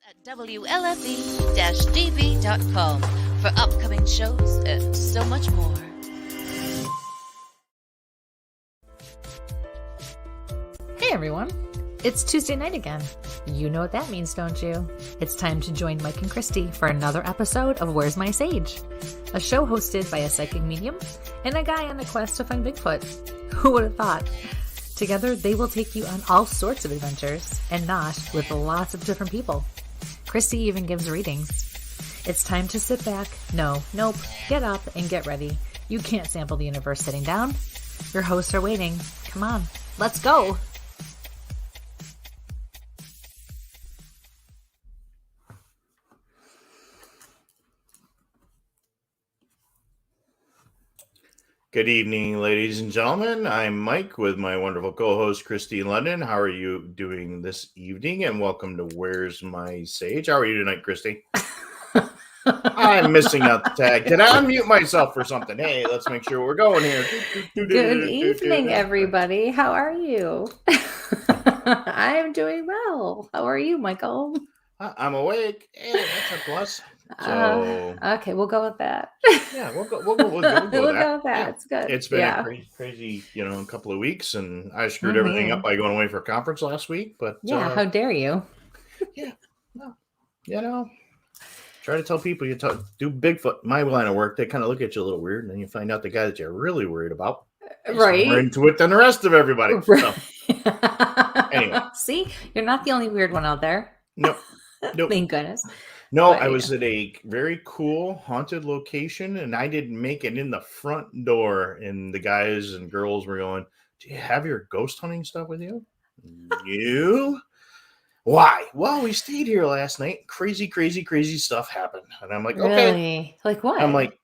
at WLFE-DB.com for upcoming shows and so much more. Hey everyone, it's Tuesday night again. You know what that means, don't you? It's time to join Mike and Kristie for another episode of Where's My Sage? A show hosted by a psychic medium and a guy on a quest to find Bigfoot. Who would have thought? Together, they will take you on all sorts of adventures, and not with lots of different people. Kristie even gives readings. It's time to sit back, get up and get ready. You can't sample the universe sitting down. Your hosts are waiting. Come on, let's go. Good evening, ladies and gentlemen. I'm Mike with my wonderful co-host, Kristie in London. How are you doing this evening? And welcome to Where's My Sage? How are you tonight, Kristie? I'm missing out the tag. Can I unmute myself for something? Hey, let's make sure we're going here. Good evening, everybody. How are you? I'm doing well. How are you, Michael? I'm awake. Hey, that's a plus. So, okay, we'll go with that. Yeah, we'll go with that. Yeah. It's good. It's been a crazy, couple of weeks, and I screwed everything up by going away for a conference last week. But how dare you? Try to tell people you do Bigfoot, my line of work. They kind of look at you a little weird, and then you find out the guy that you're really worried about, right? More into it than the rest of everybody. Right. So, anyway, see, you're not the only weird one out there. Nope. Thank goodness. No, I was at a very cool haunted location, and I didn't make it in the front door. And the guys and girls were going, "Do you have your ghost hunting stuff with you?" You? Why? Well, we stayed here last night. Crazy stuff happened. And I'm like, okay. Really? Like what? I'm like,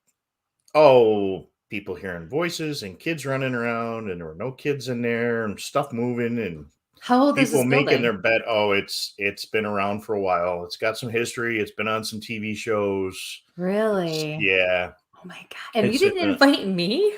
people hearing voices and kids running around, and there were no kids in there, and stuff moving, and how old is this people making building? their bed. Oh, it's been around for a while. It's got some history. It's been on some TV shows. Really? Yeah. Oh my God. And you didn't invite me?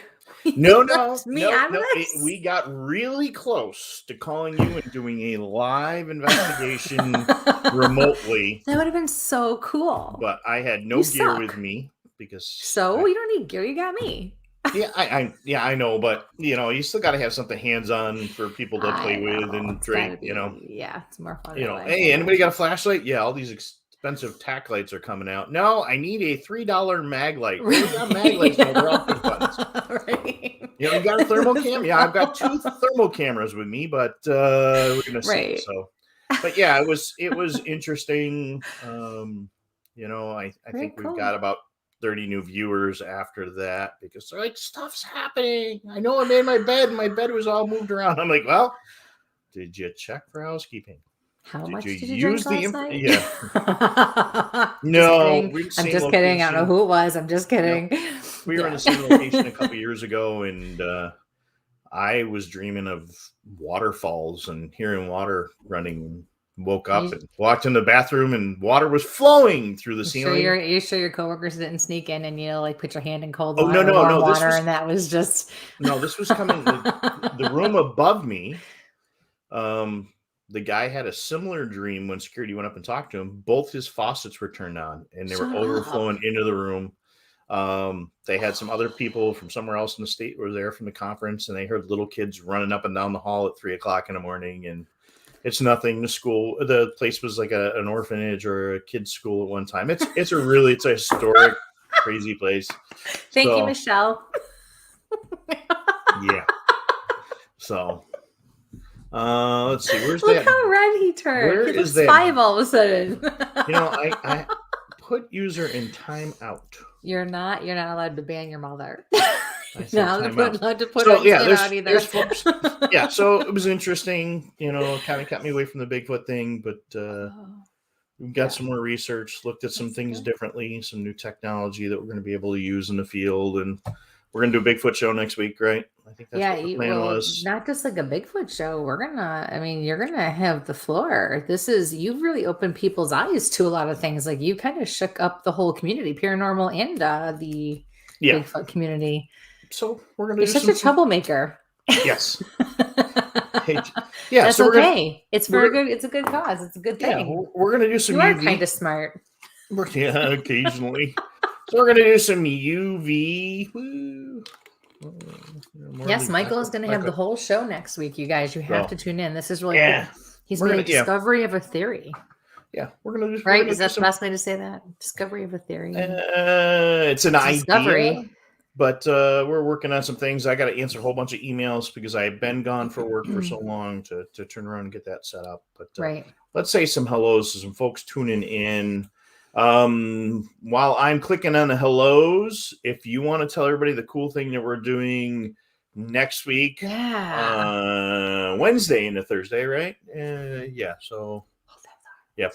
No. We got really close to calling you and doing a live investigation remotely. That would have been so cool. But I had no gear with me because. So you don't need gear. You got me. I know, but you still got to have something hands-on for people to play with and drink. Yeah, it's more fun. Hey, anybody got a flashlight? Yeah, all these expensive tack lights are coming out. No, I need a $3 mag light. Right. Got mag lights? No, they're all push buttons. Right. You got a thermal cam? Yeah, I've got 2 thermal cameras with me, but we're gonna see. Right. So, but yeah, it was interesting. I think we've got about 30 new viewers after that because they're like, stuff's happening. I know I made my bed and my bed was all moved around. I'm like, well, did you check for housekeeping? How much did you use drink last night? Yeah. No, I'm just kidding. I don't know who it was. I'm just kidding. We were in the same location a couple years ago, and I was dreaming of waterfalls and hearing water running. Woke up and walked in the bathroom, and water was flowing through the ceiling. You sure your coworkers didn't sneak in and put your hand in cold water, warm water, and that was just this was coming. The room above me. The guy had a similar dream when security went up and talked to him. Both his faucets were turned on, and they were overflowing into the room. They had some other people from somewhere else in the state were there from the conference, and they heard little kids running up and down the hall at 3:00 in the morning, and. It's nothing. The place was like an orphanage or a kid's school at one time. It's a historic, crazy place. Thank you, Michelle. Yeah. So, let's see. Where's Look how red he turned. He looks 5 all of a sudden. I put user in timeout. You're not allowed to ban your mother. Now allowed to put out either. Yeah, so it was interesting. Kind of kept me away from the Bigfoot thing, but we've got some more research, looked at some things differently, some new technology that we're going to be able to use in the field, and we're going to do a Bigfoot show next week, right? I think that's what the plan was. Not just like a Bigfoot show. You're going to have the floor. You've really opened people's eyes to a lot of things. Like you kind of shook up the whole community, paranormal and the Bigfoot community. So we're going to You're such a troublemaker. Yes. Yeah, That's so okay. It's for a good. It's a good cause. It's a good yeah, thing. we're gonna do some You are UV. kind of smart. Yeah, occasionally. So we're gonna do some UV. Woo. Yes, Michael is going to have the whole show next week, you guys. You have to tune in. This is really cool. He's made a discovery of a theory. Yeah, we're gonna do. Right? Is that the best way to say that? Discovery of a theory. It's an idea. Discovery. But we're working on some things. I got to answer a whole bunch of emails because I've been gone for work for so long to turn around and get that set up. But let's say some hellos to some folks tuning in. While I'm clicking on the hellos, if you want to tell everybody the cool thing that we're doing next week, Wednesday into Thursday, right? Yeah. So,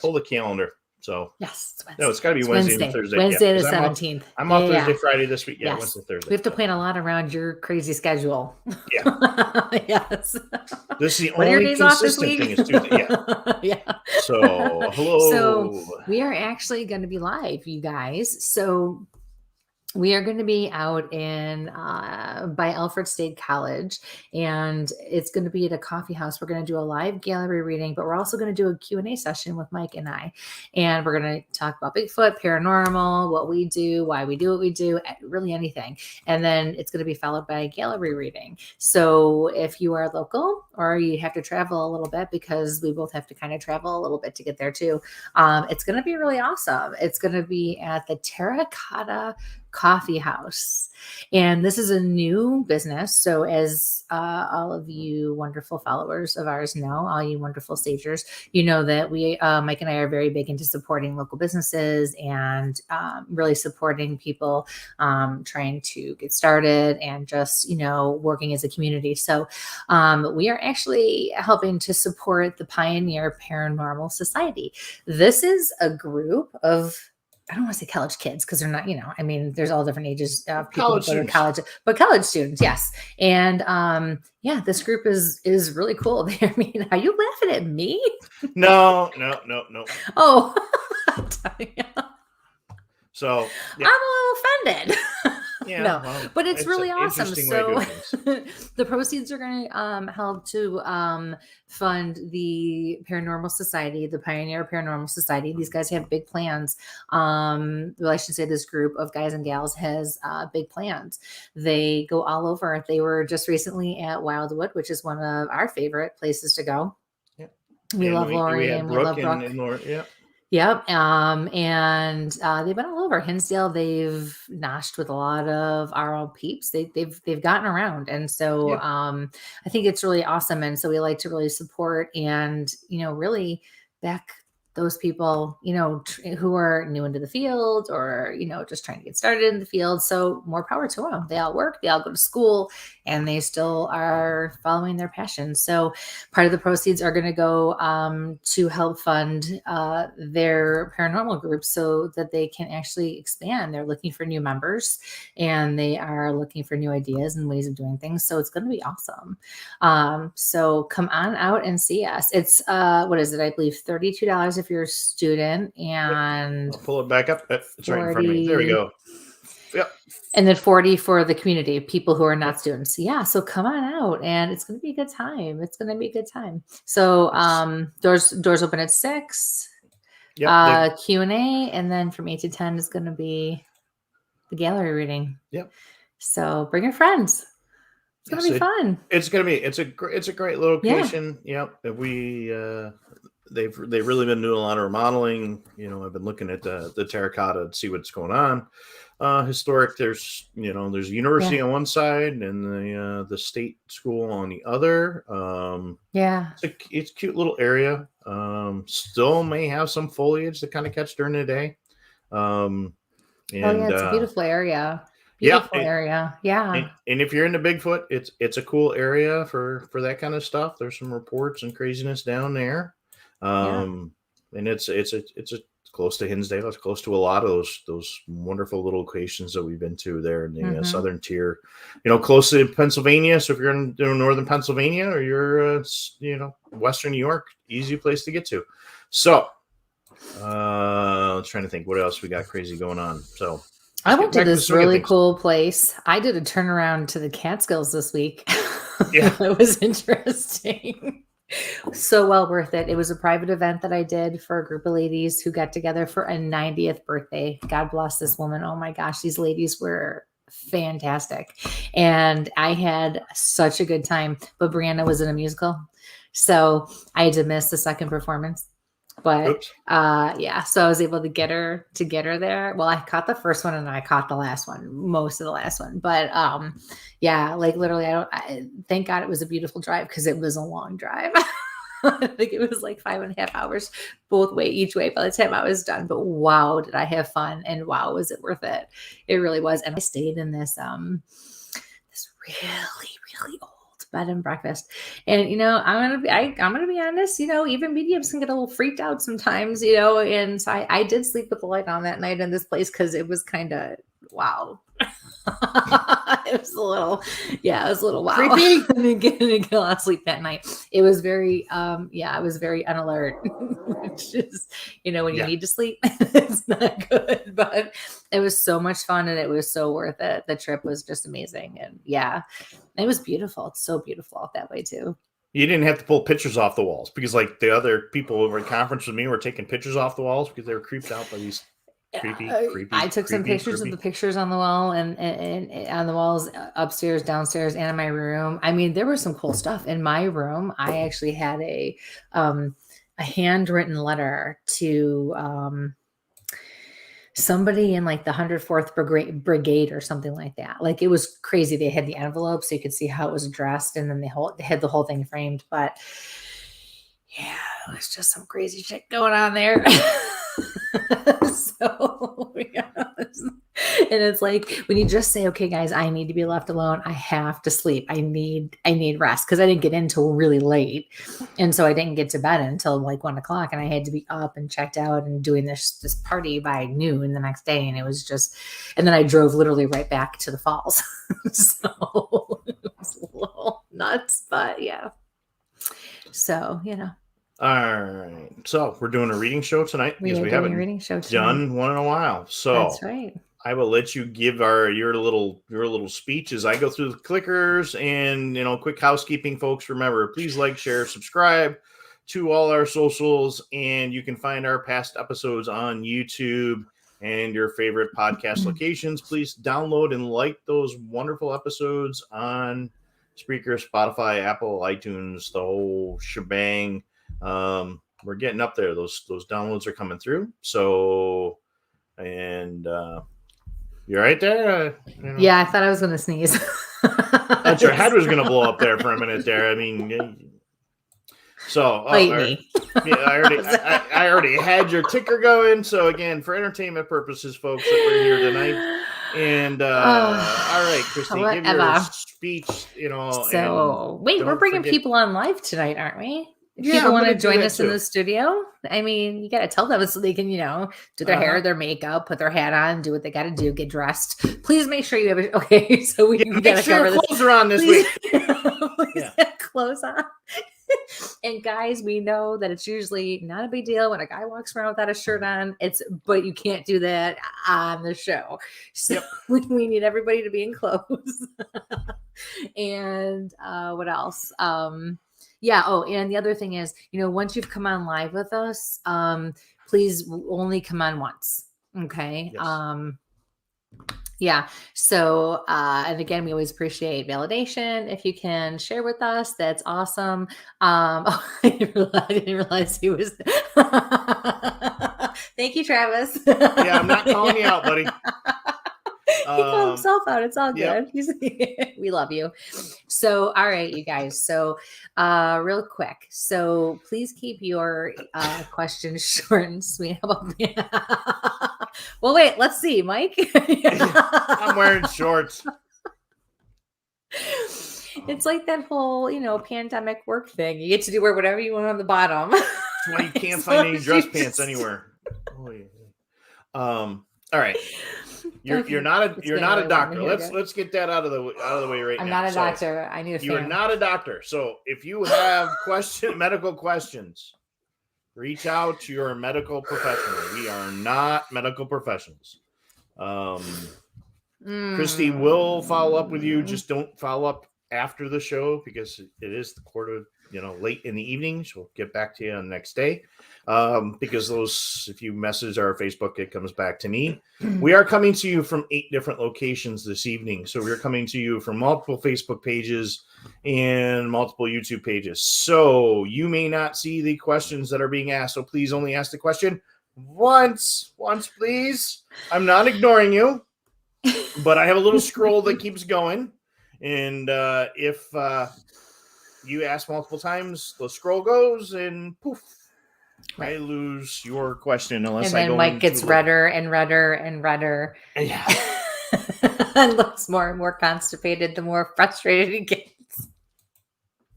pull the calendar. So yes, it's no, it's got to be Wednesday and Thursday. Wednesday the 17th. I'm off Thursday, Friday this week. Yeah, Wednesday, Thursday. We have to plan a lot around your crazy schedule. Yeah. Yes. This is the only consistent thing is Tuesday. Yeah. So hello. So we are actually going to be live, you guys. So we are going to be out in by Alfred State College, and it's going to be at a coffee house. We're going to do a live gallery reading, but we're also going to do a Q&A session with Mike and I, and we're going to talk about Bigfoot, paranormal, what we do, why we do what we do, really anything. And then it's going to be followed by a gallery reading. So if you are local or you have to travel a little bit, because we both have to kind of travel a little bit to get there too, it's going to be really awesome. It's going to be at the Terracotta Coffee House, and this is a new business. So as all of you wonderful followers of ours know, all you wonderful sagers, you know that we Mike and I are very big into supporting local businesses and really supporting people trying to get started and just working as a community. So we are actually helping to support the Pioneer Paranormal Society. This is a group of, I don't want to say college kids because they're not, there's all different ages of people who go to college, but college students, yes. And this group is really cool. I mean, are you laughing at me? No. Oh, so I'm a little offended. Yeah, no, well, but it's really awesome. So the proceeds are going to help to fund the Paranormal Society, the Pioneer Paranormal Society. These guys have big plans. Well, I should say this group of guys and gals has big plans. They go all over. They were just recently at Wildwood, which is one of our favorite places to go. Yeah. We love Lori and we love Brooke. And Laura, yeah. Yep. And they've been all over Hinsdale. They've noshed with a lot of our old peeps. They've gotten around. And so I think it's really awesome. And so we like to really support and, really back those people, who are new into the field or, just trying to get started in the field. So more power to them. They all work, they all go to school, and they still are following their passion. So part of the proceeds are going to go to help fund their paranormal group so that they can actually expand. They're looking for new members and they are looking for new ideas and ways of doing things. So it's going to be awesome. So come on out and see us. It's, what is it? I believe $32 if you're a student, and I'll pull it back up. It's 40, right in front of me. There we go. Yep. And then 40 for the community, people who are not students. Yeah. So come on out and it's going to be a good time. It's going to be a good time. So doors open at 6, Q&A. And then from 8 to 10 is going to be the gallery reading. Yep. So bring your friends. It's going to be fun. It's going to be, it's a great location. Yeah. Yep. They've really been doing a lot of remodeling. I've been looking at the Terracotta to see what's going on. Historic, there's there's a university on one side and the state school on the other. It's a cute little area. Still may have some foliage to kind of catch during the day. It's a beautiful area. Area. Yeah. And if you're into Bigfoot, it's a cool area for that kind of stuff. There's some reports and craziness down there. And it's close to Hinsdale. It's close to a lot of those wonderful little locations that we've been to there in the southern tier, close to Pennsylvania. So if you're in northern Pennsylvania or you're western New York, easy place to get to. So trying to think what else we got crazy going on. So I went to this really cool place. I did a turnaround to the Catskills this week. Yeah. It was interesting. So well worth it. It was a private event that I did for a group of ladies who got together for a 90th birthday. God bless this woman. Oh my gosh, these ladies were fantastic. And I had such a good time. But Brianna was in a musical. So I had to miss the second performance. But Oops. yeah, so I was able to get her there. Well, I caught the first one and I caught the last one, most of the last one. But yeah, like literally, thank God it was a beautiful drive because it was a long drive. I think it was like 5.5 hours each way by the time I was done. But wow, did I have fun, and wow, was it worth it? It really was. And I stayed in this this really old bed and breakfast. And I'm gonna be honest, even mediums can get a little freaked out sometimes, and so I did sleep with the light on that night in this place because it was kind of wow. It was a little wow. Creepy. I didn't get a lot of sleep that night. It was very I was very unalert, which is when you need to sleep, it's not good. But it was so much fun and it was so worth it. The trip was just amazing, and it was beautiful. It's so beautiful out that way too. You didn't have to pull pictures off the walls because like the other people over at conference with me were taking pictures off the walls because they were creeped out by these creepy. I took some pictures of the pictures on the wall and on the walls upstairs, downstairs, and in my room. I mean, there was some cool stuff in my room. I actually had a handwritten letter to somebody in like the 104th Brigade or something like that. Like it was crazy. They had the envelope so you could see how it was addressed, and then they had the whole thing framed. But yeah, it was just some crazy shit going on there. So yeah. And it's like when you just say, okay, guys, I need to be left alone. I have to sleep. I need rest because I didn't get in until really late. And so I didn't get to bed until like 1 o'clock, and I had to be up and checked out and doing this party by noon the next day. And it was just, and then I drove literally right back to the falls. So it was a little nuts, but yeah. So, All right. So we're doing a reading show tonight because we haven't done one in a while. So that's right. I will let you give your little speech as I go through the clickers and quick housekeeping, folks. Remember, please like, share, subscribe to all our socials, and you can find our past episodes on YouTube and your favorite podcast locations. Please download and like those wonderful episodes on Spreaker, Spotify, Apple, iTunes, the whole shebang. We're getting up there. Those downloads are coming through. So, and you're right there. Yeah, I thought I was going to sneeze. That's your head was going to blow up there for a minute there. I mean, so me. Yeah, I already had your ticker going. So again, for entertainment purposes, folks, that we're here tonight. And all right, Kristie, give your speech. So wait, we're bringing people on live tonight, aren't we? People want to join us in the studio. I mean, you got to tell them so they can, do their hair, their makeup, put their hat on, do what they got to do, get dressed. Please make sure you have it. Okay, so we got to cover this. Clothes are on this week. Please have clothes on. And guys, we know that it's usually not a big deal when a guy walks around without a shirt on. But you can't do that on the show. So we need everybody to be in clothes. And what else? Yeah. Oh, and the other thing is, once you've come on live with us, please only come on once. Okay. Yes. Yeah. So, and again, we always appreciate validation. If you can share with us, that's awesome. I didn't realize he was. Thank you, Travis. Yeah, I'm not calling you out, buddy. He called himself out. It's all good. Yep. We love you. So, all right, you guys. So, real quick. So, please keep your questions short and sweet. Well, wait. Let's see, Mike. I'm wearing shorts. It's like that whole, pandemic work thing. You get to wear whatever you want on the bottom. That's why you can't find any dress pants anywhere. Oh, yeah. All right. You're not a doctor. Let's get that out of the way right now. I'm not a doctor. I need a fan. You're not a doctor. So if you have medical questions, reach out to your medical professional. We are not medical professionals. Kristie will follow up with you. Just don't follow up after the show because it is the quarter, late in the evening. So we'll get back to you on the next day. Because if you message our Facebook, it comes back to me. We are coming to you from 8 different locations this evening. So we're coming to you from multiple Facebook pages and multiple YouTube pages. So you may not see the questions that are being asked. So please only ask the question once, please. I'm not ignoring you, but I have a little scroll that keeps going. And if you ask multiple times, the scroll goes and poof, I lose your question unless I go. And then Mike gets redder and redder and redder. Yeah. And looks more and more constipated the more frustrated he gets.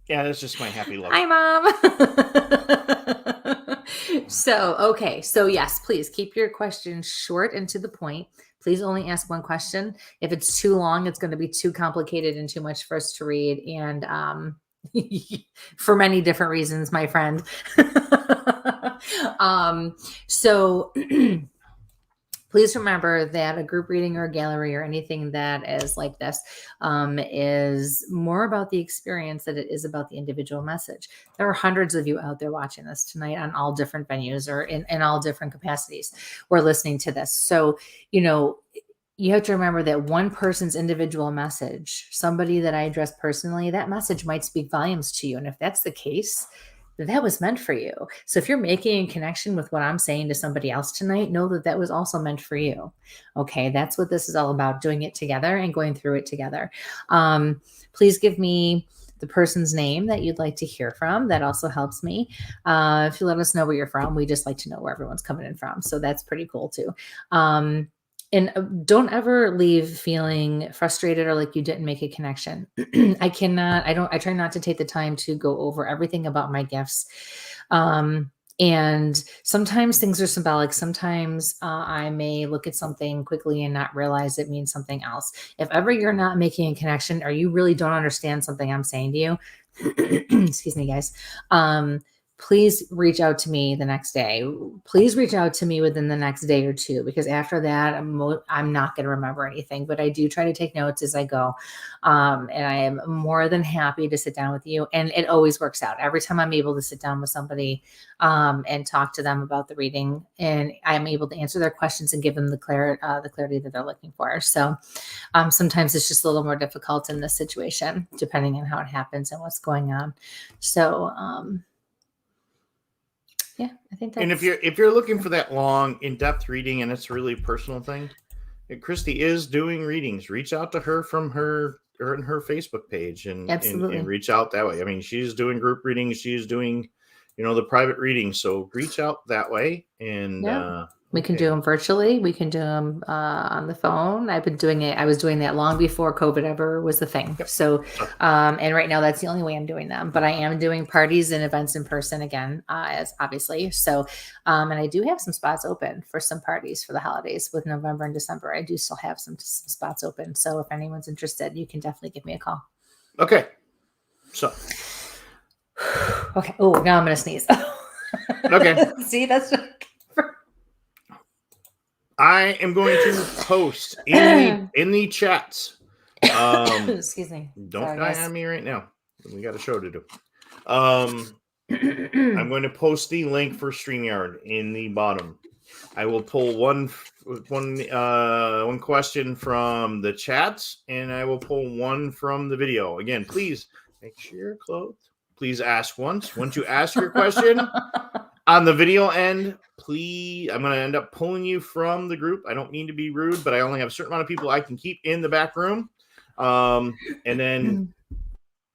Yeah, that's just my happy look. Hi, Mom. So yes, please keep your questions short and to the point. Please only ask one question. If it's too long, it's going to be too complicated and too much for us to read. And for many different reasons, my friend. So please remember that a group reading or a gallery or anything that is like this is more about the experience than it is about the individual message. There are hundreds of you out there watching this tonight on all different venues or in all different capacities. We're listening to this. So, you have to remember that one person's individual message, somebody that I address personally, that message might speak volumes to you. And if that's the case, that was meant for you. So if you're making a connection with what I'm saying to somebody else tonight, know that that was also meant for you. Okay. That's what this is all about, doing it together and going through it together. Please give me the person's name that you'd like to hear from. That also helps me. If you let us know where you're from, we just like to know where everyone's coming in from. So that's pretty cool too. And don't ever leave feeling frustrated or like you didn't make a connection. I try not to take the time to go over everything about my gifts. And sometimes things are symbolic. Sometimes I may look at something quickly and not realize it means something else. If ever you're not making a connection or you really don't understand something I'm saying to you, excuse me, guys, please reach out to me the next day. Please reach out to me within the next day or two, because after that, I'm not going to remember anything, but I do try to take notes as I go. And I am more than happy to sit down with you. And it always works out. Every time I'm able to sit down with somebody and talk to them about the reading, and I'm able to answer their questions and give them the clarity that they're looking for. So sometimes it's just a little more difficult in this situation, depending on how it happens and what's going on. So, yeah, I think that's... And if you're looking for that long, in-depth reading and it's a really personal thing, Kristie is doing readings. Reach out to her from her Facebook page and reach out that way. I mean, she's doing group readings. She's doing, the private readings. So reach out that way. And we can do them virtually. We can do them on the phone. I've been doing it. I was doing that long before COVID ever was the thing. Yep. So, and right now that's the only way I'm doing them, but I am doing parties and events in person again, as obviously. So, and I do have some spots open for some parties for the holidays with November and December. I do still have some spots open. So if anyone's interested, you can definitely give me a call. Okay. So. Okay. Oh, now I'm going to sneeze. Okay. See, that's I am going to post in the chats. Excuse me. Don't die on me right now. We got a show to do. I'm going to post the link for StreamYard in the bottom. I will pull one question from the chats, and I will pull one from the video. Again, please make sure you're clothed. Please ask once. Once you ask your question on the video end, please, I'm going to end up pulling you from the group. I don't mean to be rude, but I only have a certain amount of people I can keep in the back room. And then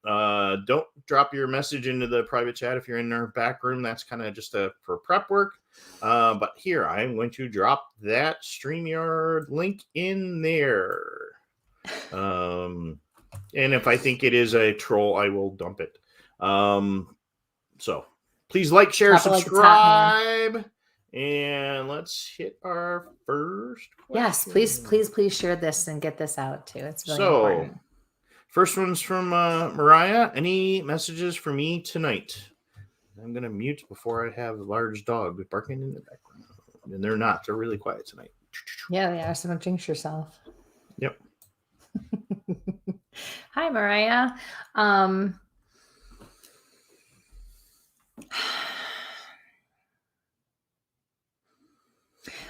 don't drop your message into the private chat if you're in our back room. That's kind of just for prep work. But here, I'm going to drop that StreamYard link in there. And if I think it is a troll, I will dump it. So please like, share, subscribe, and let's hit our first question. Yes, please share this and get this out too. It's really important. First one's from Mariah. Any messages for me tonight? I'm going to mute before I have a large dog barking in the background. And they're not. They're really quiet tonight. Yeah, they are. So don't jinx yourself. Yep. Hi, Mariah.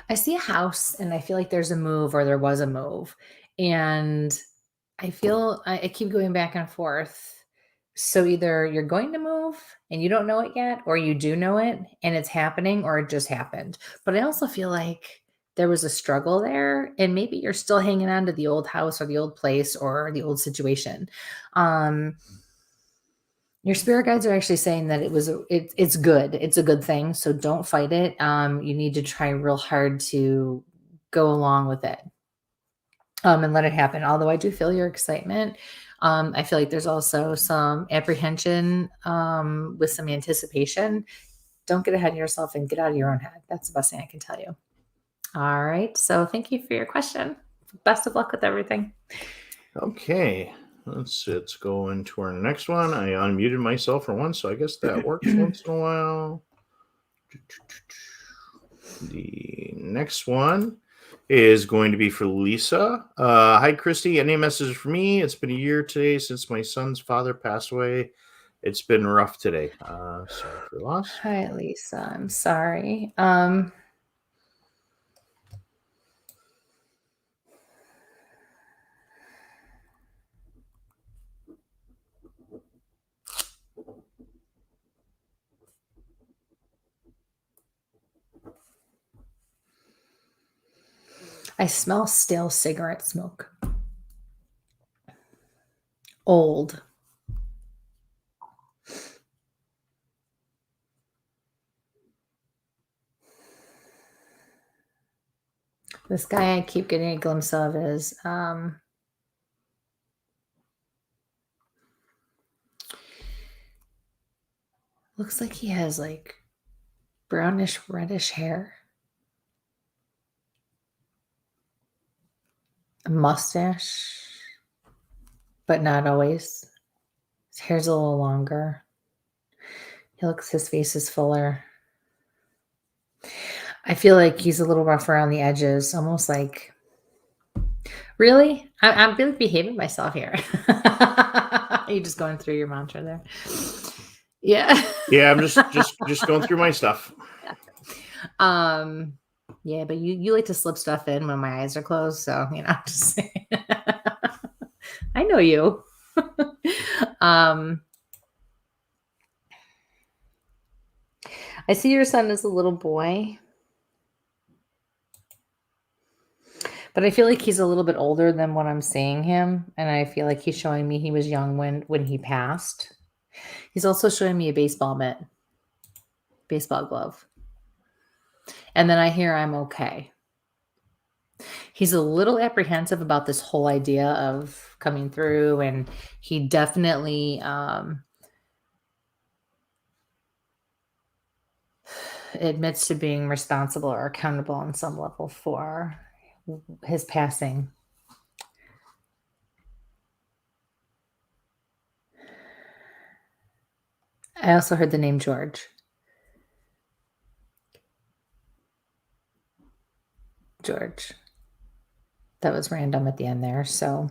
I see a house and I feel like there's a move or there was a move. And I feel I keep going back and forth. So either you're going to move and you don't know it yet, or you do know it and it's happening, or it just happened. But I also feel like there was a struggle there, and maybe you're still hanging on to the old house or the old place or the old situation. Your spirit guides are actually saying that it's good. It's a good thing. So don't fight it. You need to try real hard to go along with it, and let it happen. Although I do feel your excitement. I feel like there's also some apprehension, with some anticipation. Don't get ahead of yourself and get out of your own head. That's the best thing I can tell you. All right. So thank you for your question. Best of luck with everything. Okay. Let's go into our next one. I unmuted myself for once, so I guess that works once in a while. The next one is going to be for Lisa. Hi, Kristie. Any message for me? It's been a year today since my son's father passed away. It's been rough today. Sorry for loss. Hi, Lisa. I'm sorry. I smell stale cigarette smoke. Old. This guy I keep getting a glimpse of is looks like he has like brownish reddish hair. A mustache, but not always. His hair's a little longer. His face is fuller. I feel like he's a little rough around the edges, almost like, really? I'm really behaving myself here. Are you just going through your mantra there? Yeah. Yeah, I'm just going through my stuff. Yeah, but you like to slip stuff in when my eyes are closed, so just saying. I know you. I see your son as a little boy, but I feel like he's a little bit older than what I'm seeing him, and I feel like he's showing me he was young when he passed. He's also showing me a baseball mitt, baseball glove. And then I hear I'm okay. He's a little apprehensive about this whole idea of coming through, and he definitely admits to being responsible or accountable on some level for his passing. I also heard the name George. George. That was random at the end there. So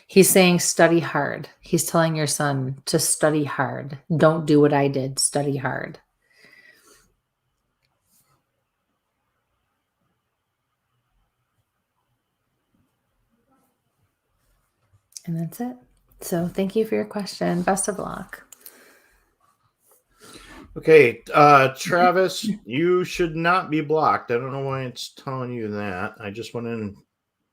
he's saying study hard. He's telling your son to study hard. Don't do what I did. Study hard. And that's it. So thank you for your question. Best of luck. Okay, Travis, you should not be blocked. I don't know why it's telling you that. I just went in and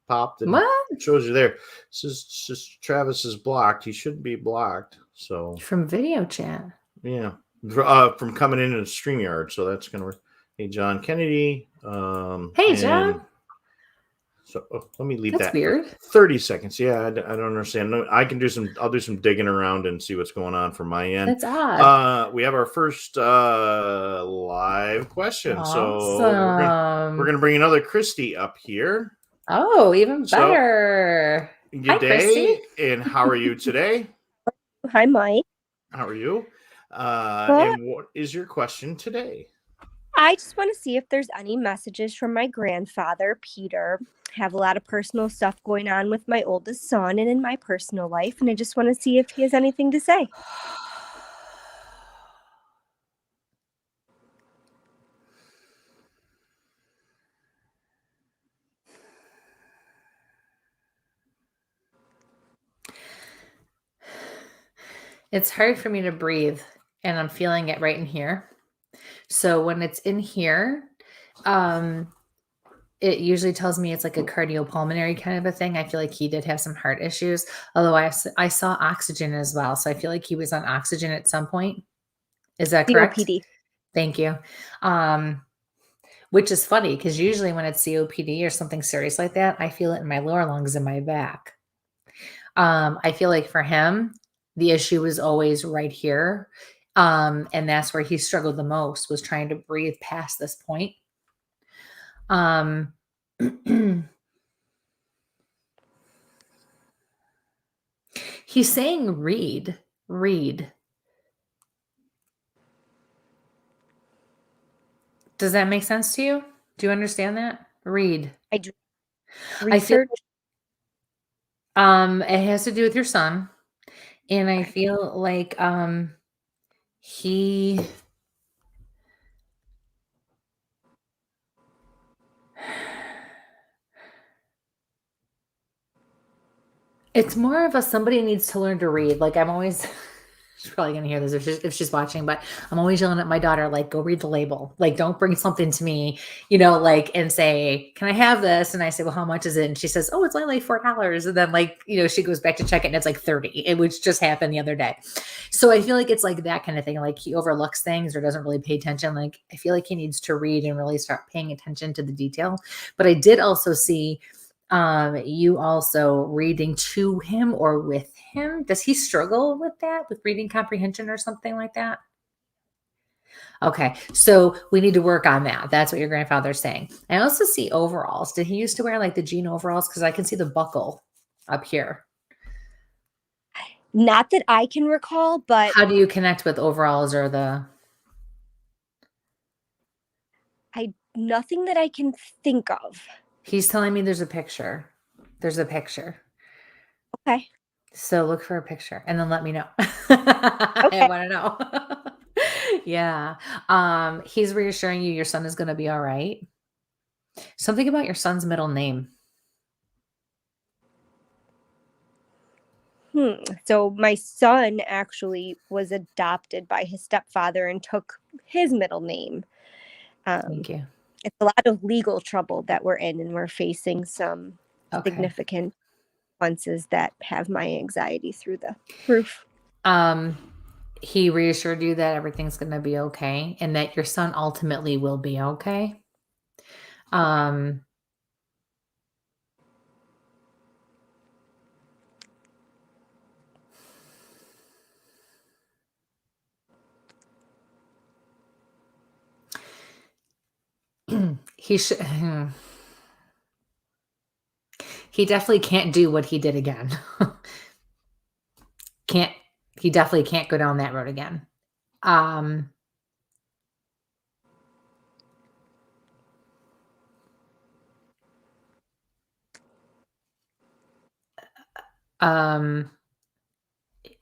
popped and What? shows you there. It says Travis is blocked. He shouldn't be blocked. So From video chat. Yeah, from coming into the StreamYard. So that's gonna work. Hey, John Kennedy. Hey, John. So let me leave That's that. weird. 30 seconds. Yeah, I don't understand. I can do some. I'll do some digging around and see what's going on from my end. That's odd. We have our first live question. Awesome. So we're gonna bring another Kristie up here. Oh, even better. Good day, and how are you today? Hi, Mike. How are you? And what is your question today? I just want to see if there's any messages from my grandfather, Peter. Have a lot of personal stuff going on with my oldest son and in my personal life, and I just want to see if he has anything to say. It's hard for me to breathe, and I'm feeling it right in here. So when it's in here, it usually tells me it's like a cardiopulmonary kind of a thing. I feel like he did have some heart issues, although I saw oxygen as well. So I feel like he was on oxygen at some point. Is that correct? COPD. Thank you. Which is funny because usually when it's COPD or something serious like that, I feel it in my lower lungs and my back. I feel like for him, the issue was always right here. And that's where he struggled the most, was trying to breathe past this point. He's saying read. Does that make sense to you? Do you understand that? Read. I do. Research. It has to do with your son. And I feel like he it's more of a somebody needs to learn to read. Like I'm always she's probably gonna hear this if she's watching, but I'm always yelling at my daughter, like, go read the label. Like, don't bring something to me, like, and say, can I have this? And I say, well, how much is it? And she says, oh, it's only like $4. And then like, she goes back to check it and it's like 30, which just happened the other day. So I feel like it's like that kind of thing. Like he overlooks things or doesn't really pay attention. Like I feel like he needs to read and really start paying attention to the detail. But I did also see you also reading to him or with him. Does he struggle with that, with reading comprehension or something like that? Okay, so we need to work on that. That's what your grandfather's saying. I also see overalls. Did he used to wear like the jean overalls? Because I can see the buckle up here. Not that I can recall, but how do you connect with overalls or the? Nothing that I can think of. He's telling me there's a picture. There's a picture. Okay. So look for a picture and then let me know. Okay. I want to know. Yeah. He's reassuring you your son is going to be all right. Something about your son's middle name. So my son actually was adopted by his stepfather and took his middle name. Thank you. It's a lot of legal trouble that we're in, and we're facing some significant consequences that have my anxiety through the roof. He reassured you that everything's going to be okay and that your son ultimately will be okay. He definitely can't do what he did again. He definitely can't go down that road again.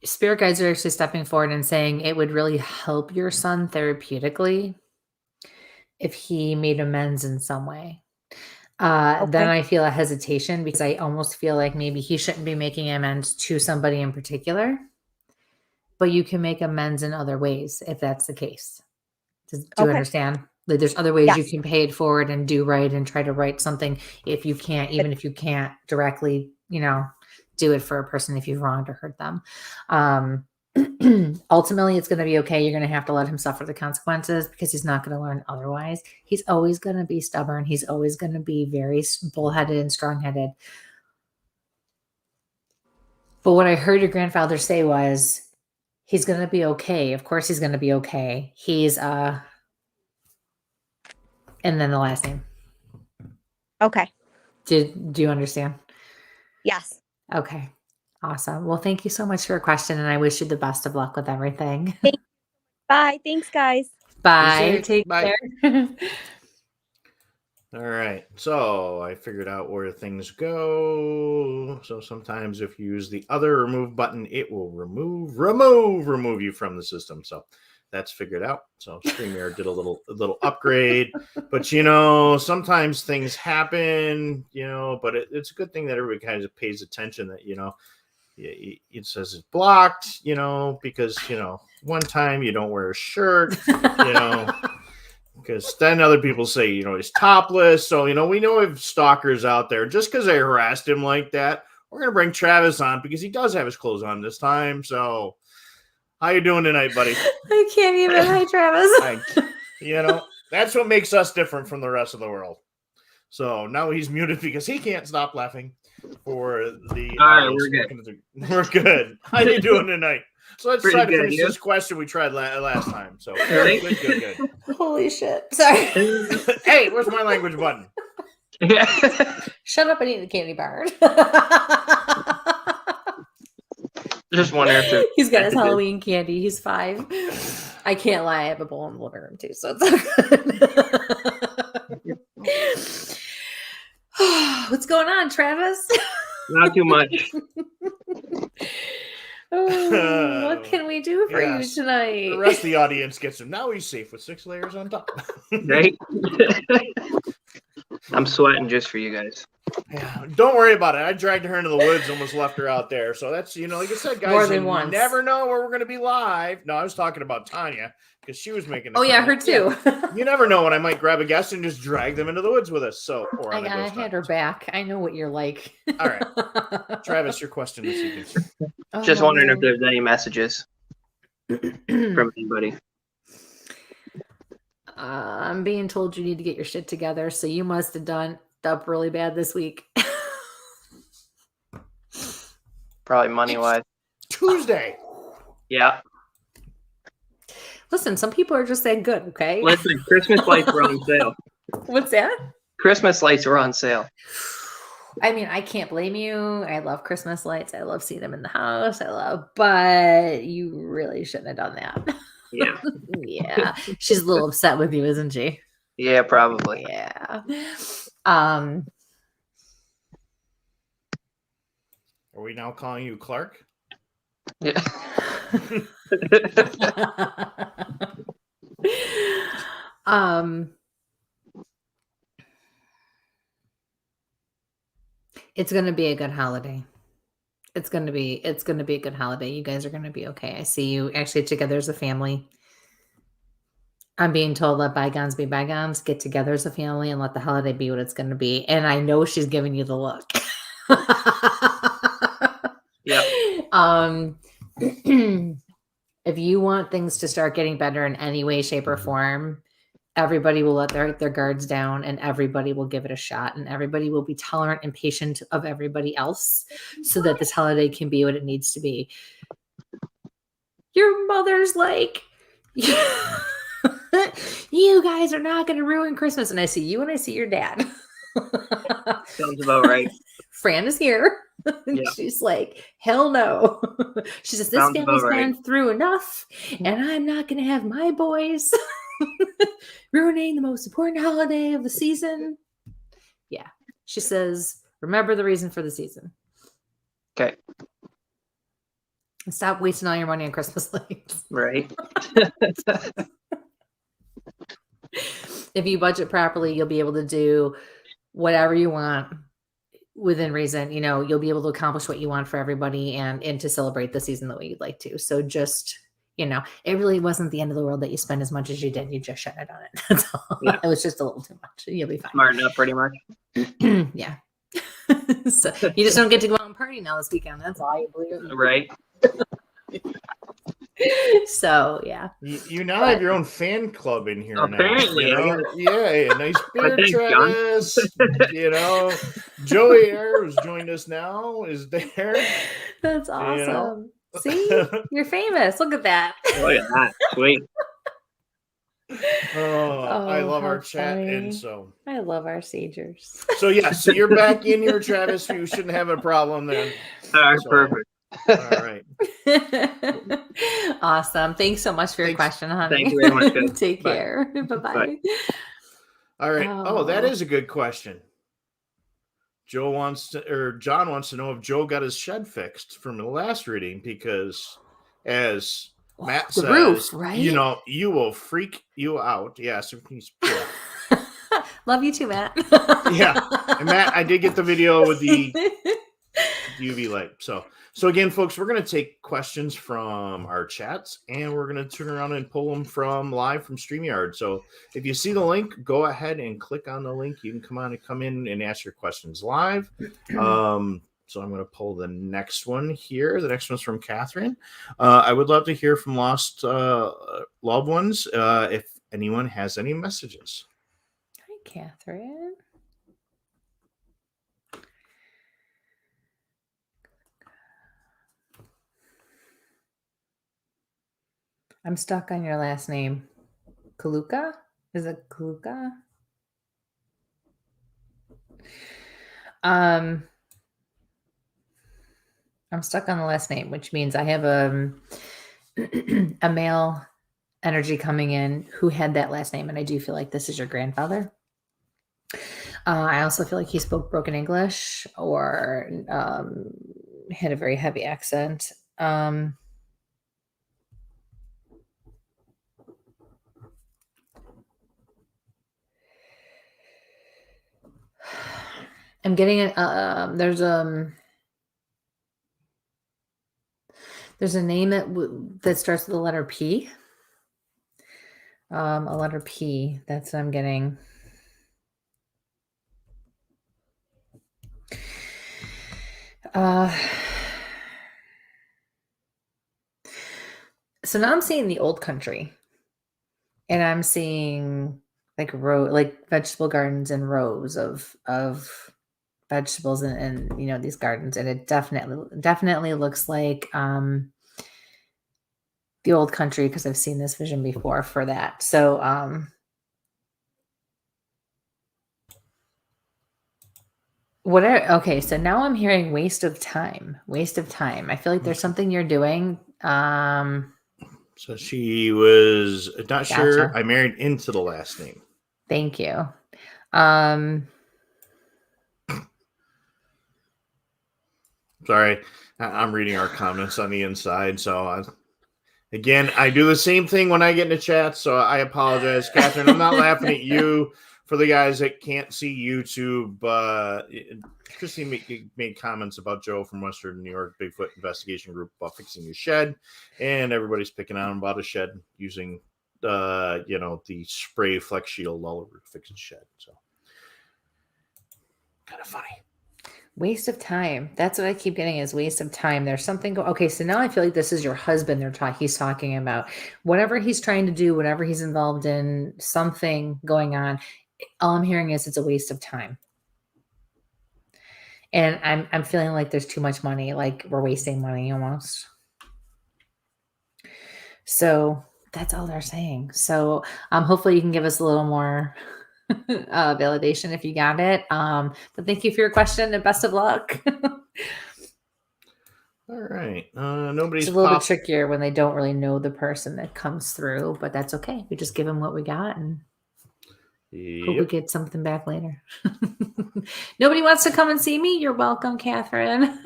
Spirit guides are actually stepping forward and saying it would really help your son therapeutically if he made amends in some way. Then I feel a hesitation because I almost feel like maybe he shouldn't be making amends to somebody in particular, but you can make amends in other ways if that's the case. Do you understand? Like there's other ways you can pay it forward and do right and try to write something if you can't, even if you can't directly, do it for a person if you've wronged or hurt them. Ultimately, it's going to be okay. You're going to have to let him suffer the consequences because he's not going to learn otherwise. He's always going to be stubborn. He's always going to be very bullheaded and strong-headed. But what I heard your grandfather say was, he's going to be okay. Of course he's going to be okay. He's, and then the last name. Okay. Do you understand? Yes. Okay. Awesome. Well, thank you so much for your question, and I wish you the best of luck with everything. Bye. Thanks, guys. Bye. Take Bye. care. All right, so I figured out where things go. So sometimes if you use the other remove button, it will remove you from the system. So that's figured out. So StreamYard did a little upgrade, but sometimes things happen, but it's a good thing that everybody kind of pays attention that, it says it's blocked, because, one time you don't wear a shirt, because then other people say, he's topless. So, we know if stalkers out there, just because they harassed him like that, we're going to bring Travis on because he does have his clothes on this time. So how you doing tonight, buddy? I can't even. Hi, Travis. That's what makes us different from the rest of the world. So now he's muted because he can't stop laughing for the. All right, we're good. We're good. How you doing tonight? So let's try to finish this question we tried last time. So good. Holy shit. Sorry. Hey, where's my language button? Shut up and eat the candy bar. Just one answer. He's got his Halloween candy. He's 5. I can't lie. I have a bowl in the living room too, so it's good. What's going on, Travis? Not too much. What can we do for you tonight? The rest of the audience gets him. Now he's safe with 6 layers on top. Right? I'm sweating just for you guys. Yeah, don't worry about it. I dragged her into the woods, almost left her out there. So that's, like I said, guys, more than once. Never know where we're going to be live. No, I was talking about Tanya because she was making. Her too. Yeah. You never know when I might grab a guest and just drag them into the woods with us. So, I had her back. I know what you're like. All right, Travis, your question this evening. Just wondering if there's any messages from anybody. I'm being told you need to get your shit together, so you must have done up really bad this week. Probably money-wise. Tuesday. Yeah. Listen, some people are just that good, okay? Listen, Christmas lights were on sale. What's that? Christmas lights were on sale. I mean, I can't blame you. I love Christmas lights. I love seeing them in the house. But you really shouldn't have done that. Yeah. Yeah. She's a little upset with you, isn't she? Yeah, probably. Yeah. Are we now calling you Clark? Yeah. It's going to be a good holiday. It's going to be a good holiday. You guys are going to be okay. I see you actually together as a family. I'm being told let bygones be bygones, get together as a family and let the holiday be what it's going to be. And I know she's giving you the look. Yeah. If you want things to start getting better in any way, shape, or form, everybody will let their guards down and everybody will give it a shot and everybody will be tolerant and patient of everybody else so that this holiday can be what it needs to be. Your mother's like, you guys are not going to ruin Christmas. And I see you and I see your dad. Sounds about right. Fran is here. Yeah. She's like, hell no. She says, this Sounds family's about right. gone through enough and I'm not going to have my boys ruining the most important holiday of the season. Yeah. She says, remember the reason for the season. Okay. And stop wasting all your money on Christmas lights. Right. If you budget properly, you'll be able to do whatever you want within reason. You'll be able to accomplish what you want for everybody and to celebrate the season the way you'd like to. So just, it really wasn't the end of the world that you spend as much as you did. You just shouldn't have done it. That's all. Yeah. It was just a little too much. You'll be fine. Smart enough, pretty much. Yeah. So you just don't get to go out and party now this weekend. That's all you believe. Right. So yeah. You now have your own fan club in here. Apparently, now. Yeah, nice beard, Travis. Joey Air, who's joined us now, is there. That's awesome. See, you're famous. Look at that. Look at that. Sweet. I love our chat, funny. and so I love our sagers. So yes, you're back in here, Travis. You shouldn't have a problem then. All right, perfect. All right. Awesome. Thanks so much for your question, honey. Thank you very much, guys. Take Bye. care. Bye-bye. Bye. All right. Oh, that Oh. is a good question. John wants to know if Joe got his shed fixed from the last reading, because as Matt The says, roof, right? you know, you will freak you out. Yeah, so yeah. Love you too, Matt. Yeah. And Matt, I did get the video with the UV light. So again, folks, we're going to take questions from our chats, and we're going to turn around and pull them live from StreamYard. So if you see the link, go ahead and click on the link. You can come in and ask your questions live. So I'm going to pull the next one here. The next one's from Catherine. I would love to hear from lost loved ones if anyone has any messages. Hi, Catherine. I'm stuck on your last name. Kaluka? Is it Kaluka? I'm stuck on the last name, which means I have a male energy coming in who had that last name, and I do feel like this is your grandfather. I also feel like he spoke broken English or had a very heavy accent. I'm getting it. There's a name that starts with the letter P. A letter P. That's what I'm getting. So now I'm seeing the old country, and I'm seeing like vegetable gardens and rows of vegetables and you know, these gardens, and it definitely looks like the old country, because I've seen this vision before for that. So okay, so now I'm hearing waste of time. I feel like there's something you're doing. So she was not sure. Gotcha. I married into the last name. Thank you. Sorry, I'm reading our comments on the inside. So again, I do the same thing when I get into chat. So I apologize, Catherine. I'm not laughing at you. For the guys that can't see YouTube, Kristie made comments about Joe from Western New York Bigfoot Investigation Group about fixing his shed, and everybody's picking on him about a shed using the spray Flex Shield all over to fix his shed. So kind of funny. Waste of time. That's what I keep getting, is waste of time. There's something. Okay, so now I feel like this is your husband. He's talking about whatever he's trying to do, whatever he's involved in, something going on. All I'm hearing is it's a waste of time. And I'm feeling like there's too much money, like we're wasting money almost. So that's all they're saying. So hopefully you can give us a little more validation if you got it. But thank you for your question and best of luck. All right. Nobody's. It's a little bit trickier when they don't really know the person that comes through, but that's okay. We just give them what we got and hope we get something back later. Nobody wants to come and see me? You're welcome, Catherine.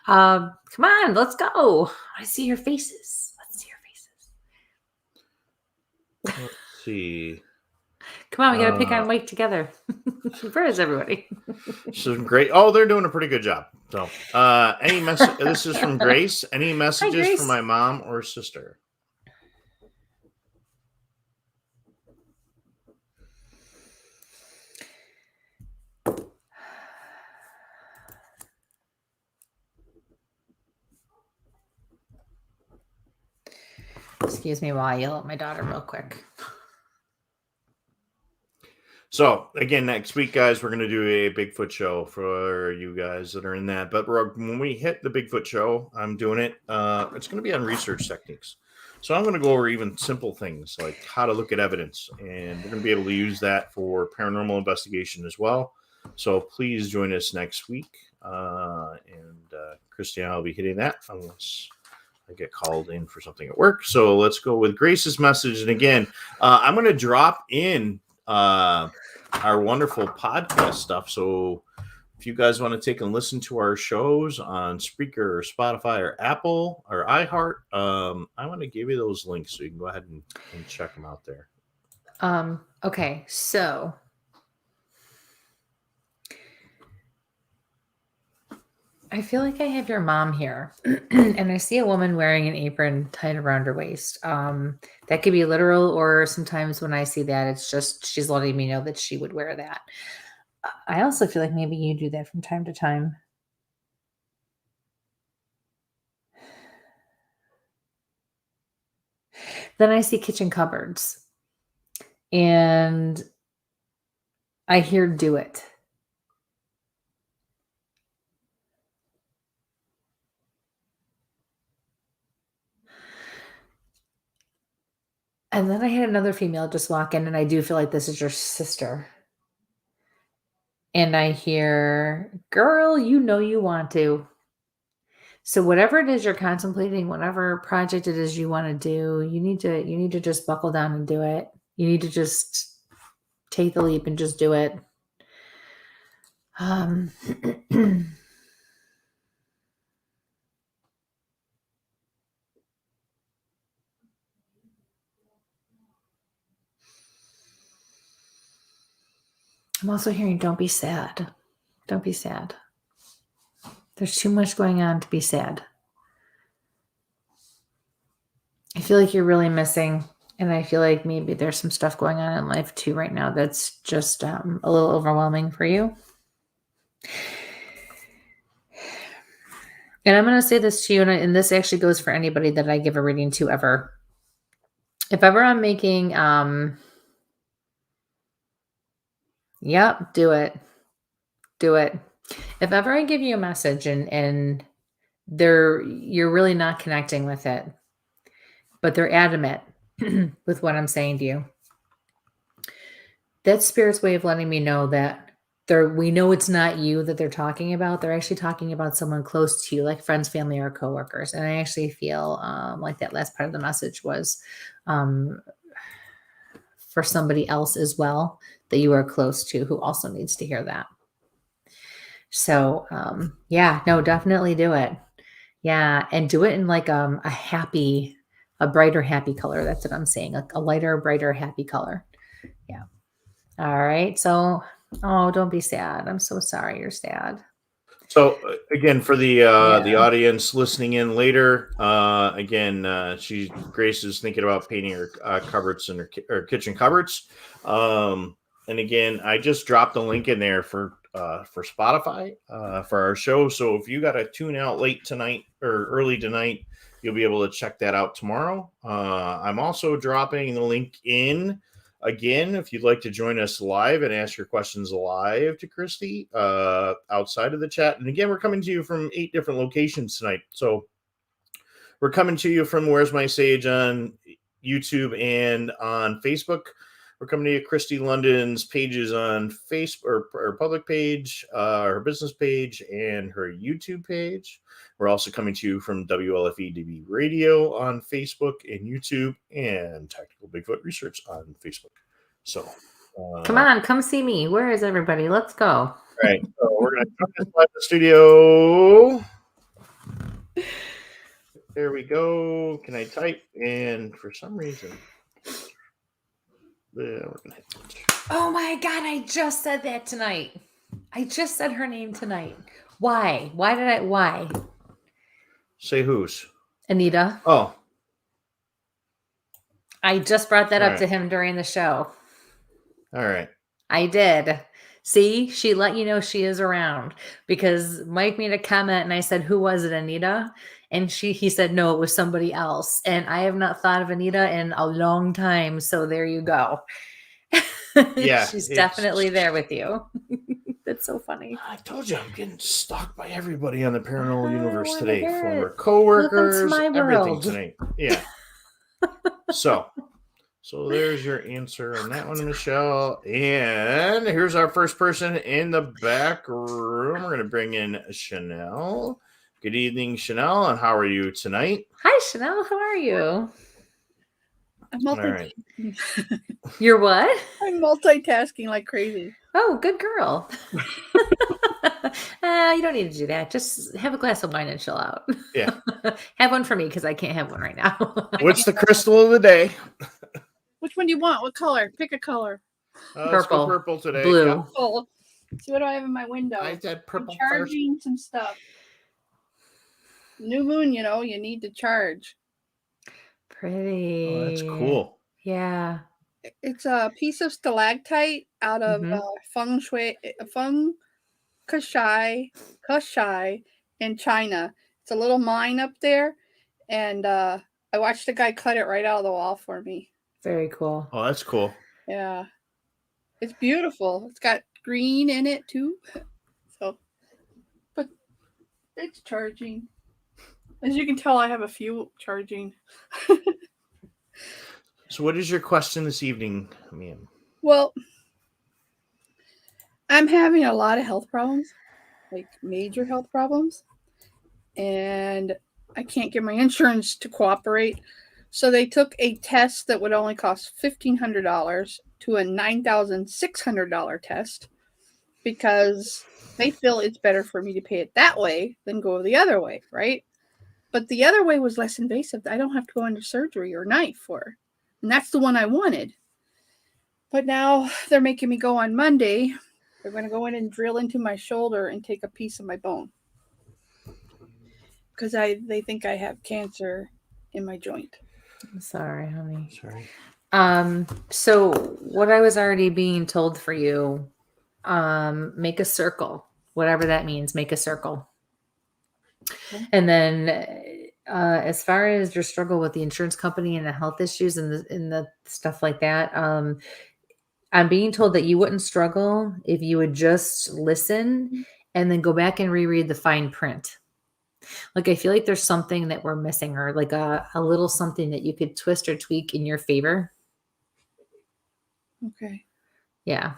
Come on, let's go. I see your faces. Let's see. Come on, we got to pick on Mike together. Where is everybody? So great. Oh, they're doing a pretty good job. So, any message? This is from Grace. Any messages from my mom or sister? Excuse me while I yell at my daughter real quick. So again, next week, guys, we're going to do a Bigfoot show for you guys that are in that. But when we hit the Bigfoot show, I'm doing it. It's going to be on research techniques. So I'm going to go over even simple things like how to look at evidence. And we're going to be able to use that for paranormal investigation as well. So please join us next week. Kristie and I will be hitting that unless I get called in for something at work. So let's go with Grace's message. And again, I'm going to drop in our wonderful podcast stuff. So if you guys want to take and listen to our shows on Spreaker or Spotify or Apple or iHeart, I want to give you those links so you can go ahead and check them out there. Okay, so I feel like I have your mom here, and I see a woman wearing an apron tied around her waist. That could be literal, or sometimes when I see that, it's just she's letting me know that she would wear that. I also feel like maybe you do that from time to time. Then I see kitchen cupboards, and I hear do it. And then I had another female just walk in, and I do feel like this is your sister. And I hear, girl, you know you want to. So whatever it is you're contemplating, whatever project it is you want to do, you need to just buckle down and do it. You need to just take the leap and just do it. I'm also hearing, don't be sad. Don't be sad. There's too much going on to be sad. I feel like you're really missing, and I feel like maybe there's some stuff going on in life too right now that's just a little overwhelming for you. And I'm going to say this to you, and this actually goes for anybody that I give a reading to ever. If ever I'm making, yep, do it. Do it. If ever I give you a message and you're really not connecting with it, but they're adamant with what I'm saying to you, that's Spirit's way of letting me know that we know it's not you that they're talking about. They're actually talking about someone close to you, like friends, family, or coworkers. And I actually feel like that last part of the message was for somebody else as well that you are close to who also needs to hear that. So, yeah, no, definitely do it. Yeah. And do it in like a brighter, happy color. That's what I'm saying. A lighter, brighter, happy color. Yeah. All right. So, oh, don't be sad. I'm so sorry you're sad. So again, for the audience listening in later, Grace is thinking about painting her cupboards and her kitchen cupboards. And again, I just dropped a link in there for Spotify for our show. So if you got to tune out late tonight or early tonight, you'll be able to check that out tomorrow. I'm also dropping the link in again if you'd like to join us live and ask your questions live to Kristie outside of the chat. And again, we're coming to you from 8 different locations tonight. So we're coming to you from Where's My Sage on YouTube and on Facebook. We're coming to you Kristie London's pages on Facebook, or her public page, her business page, and her YouTube page. We're also coming to you from WLFE-DB Radio on Facebook and YouTube, and Tactical Bigfoot Research on Facebook. So, come on, come see me. Where is everybody? Let's go. All right, so we're going to come inside the studio. There we go. Can I type? And for some reason, we're gonna hit it. Oh my God, I just said that tonight. I just said her name tonight. Why? Why? Say whose? Anita. Oh. I just brought that up to him during the show. All right. I did. See, she let you know she is around because Mike made a comment and I said, who was it, Anita? And he said, no, it was somebody else. And I have not thought of Anita in a long time. So there you go. Yeah. She's definitely there with you. That's so funny. I told you I'm getting stalked by everybody on the paranormal universe today. Former coworkers, everything tonight. Yeah. So So there's your answer on that one, Michelle. And here's our first person in the back room. We're going to bring in Chanel. Good evening, Chanel. And how are you tonight? Hi, Chanel. How are you? I'm All right. multitasking. You're what? I'm multitasking like crazy. Oh, good girl. You don't need to do that. Just have a glass of wine and chill out. Yeah. Have one for me because I can't have one right now. What's the crystal of the day? Which one do you want? What color? Pick a color. Let's go Purple. purple today. Blue. Yeah. Oh, see what do I have in my window? I said I'm purple first. charging some stuff. New moon, you need to charge. Pretty. Oh, that's cool. Yeah. It's a piece of stalactite out of feng Kashai in China. It's a little mine up there, and I watched the guy cut it right out of the wall for me. Very cool. Oh, that's cool. Yeah, it's beautiful. It's got green in it too. So, but it's charging. As you can tell, I have a few charging. So what is your question this evening, ma'am? Well, I'm having a lot of health problems, like major health problems, and I can't get my insurance to cooperate. So they took a test that would only cost $1,500 to a $9,600 test because they feel it's better for me to pay it that way than go the other way, right? But the other way was less invasive. I don't have to go under surgery or knife for. And that's the one I wanted. But now they're making me go on Monday. They're going to go in and drill into my shoulder and take a piece of my bone. Because they think I have cancer in my joint. I'm sorry, honey. Sorry. So what I was already being told for you, make a circle. Whatever that means, make a circle. Okay. And then as far as your struggle with the insurance company and the health issues and the stuff like that, I'm being told that you wouldn't struggle if you would just listen and then go back and reread the fine print. Like, I feel like there's something that we're missing, or like a little something that you could twist or tweak in your favor. Okay. Yeah.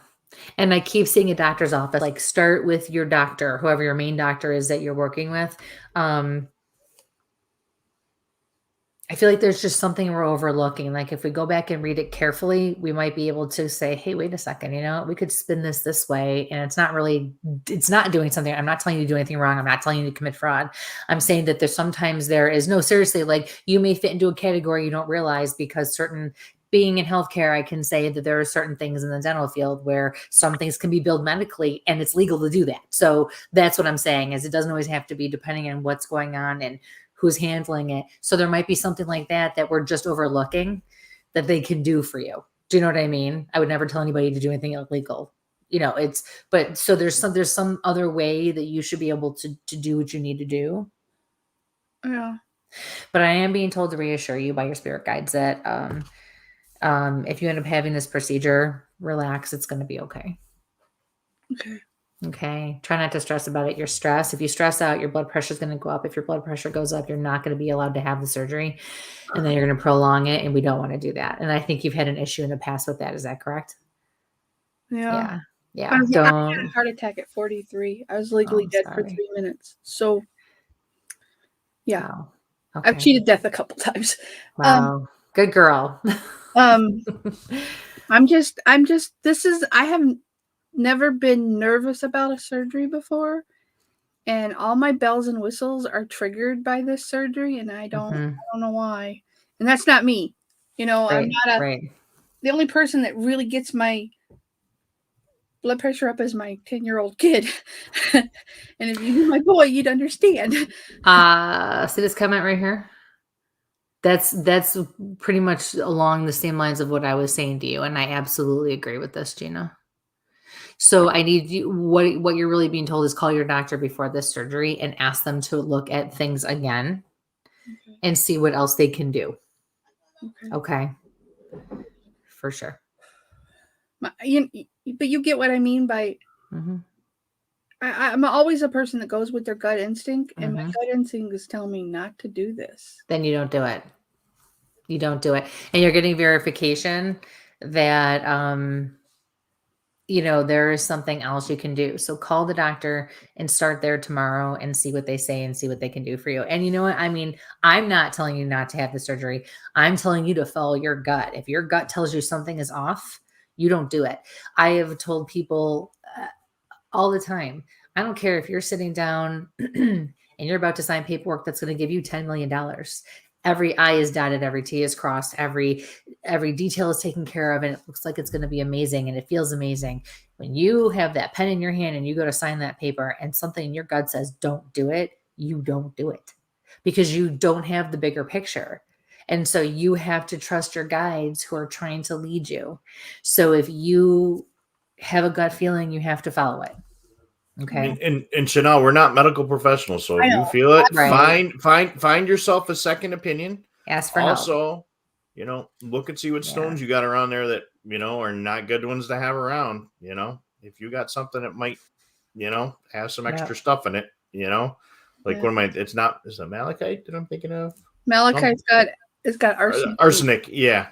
And I keep seeing a doctor's office, like start with your doctor, whoever your main doctor is that you're working with. I feel like there's just something we're overlooking. Like if we go back and read it carefully, we might be able to say, hey, wait a second, we could spin this way. And it's not doing something. I'm not telling you to do anything wrong. I'm not telling you to commit fraud. I'm saying that seriously, like you may fit into a category you don't realize because being in healthcare, I can say that there are certain things in the dental field where some things can be billed medically and it's legal to do that. So that's what I'm saying is it doesn't always have to be depending on what's going on and who's handling it. So there might be something like that we're just overlooking that they can do for you. Do you know what I mean? I would never tell anybody to do anything illegal. So there's some other way that you should be able to do what you need to do. Yeah. But I am being told to reassure you by your spirit guides that if you end up having this procedure, relax. It's going to be okay. Okay. Okay. Try not to stress about it. Your stress. If you stress out, your blood pressure is going to go up. If your blood pressure goes up, you're not going to be allowed to have the surgery, and then you're going to prolong it. And we don't want to do that. And I think you've had an issue in the past with that. Is that correct? Yeah. Yeah. I had a heart attack at 43. I was legally dead for 3 minutes. So, yeah. Wow. Okay. I've cheated death a couple times. Wow. Good girl. I have never been nervous about a surgery before, and all my bells and whistles are triggered by this surgery, and I don't know why. And that's not me. Right, I'm not the only person that really gets my blood pressure up is my 10-year-old kid. And if you knew my boy, you'd understand. See this comment right here? That's pretty much along the same lines of what I was saying to you. And I absolutely agree with this, Gina. So I need you, what you're really being told is call your doctor before this surgery and ask them to look at things again and see what else they can do. Okay. For sure. But you get what I mean by, I'm always a person that goes with their gut instinct, and my gut instinct is telling me not to do this. Then you don't do it. You don't do it. And you're getting verification that, there is something else you can do. So call the doctor and start there tomorrow and see what they say and see what they can do for you. And you know what? I mean, I'm not telling you not to have the surgery. I'm telling you to follow your gut. If your gut tells you something is off, you don't do it. I have told people all the time, I don't care if you're sitting down and you're about to sign paperwork that's going to give you $10 million. Every I is dotted, every T is crossed, every detail is taken care of, and it looks like it's going to be amazing and it feels amazing. When you have that pen in your hand and you go to sign that paper and something in your gut says don't do it, you don't do it because you don't have the bigger picture. And so you have to trust your guides who are trying to lead you. So if you have a gut feeling, you have to follow it. Okay. And Chanel, we're not medical professionals, so if you feel it, Right. find yourself a second opinion. Ask for help. Also, look and see what stones you got around there that are not good ones to have around. If you got something that might, have some extra stuff in it. Like what am I? Is it malachite that I'm thinking of? Malachite's got arsenic. Arsenic, yeah.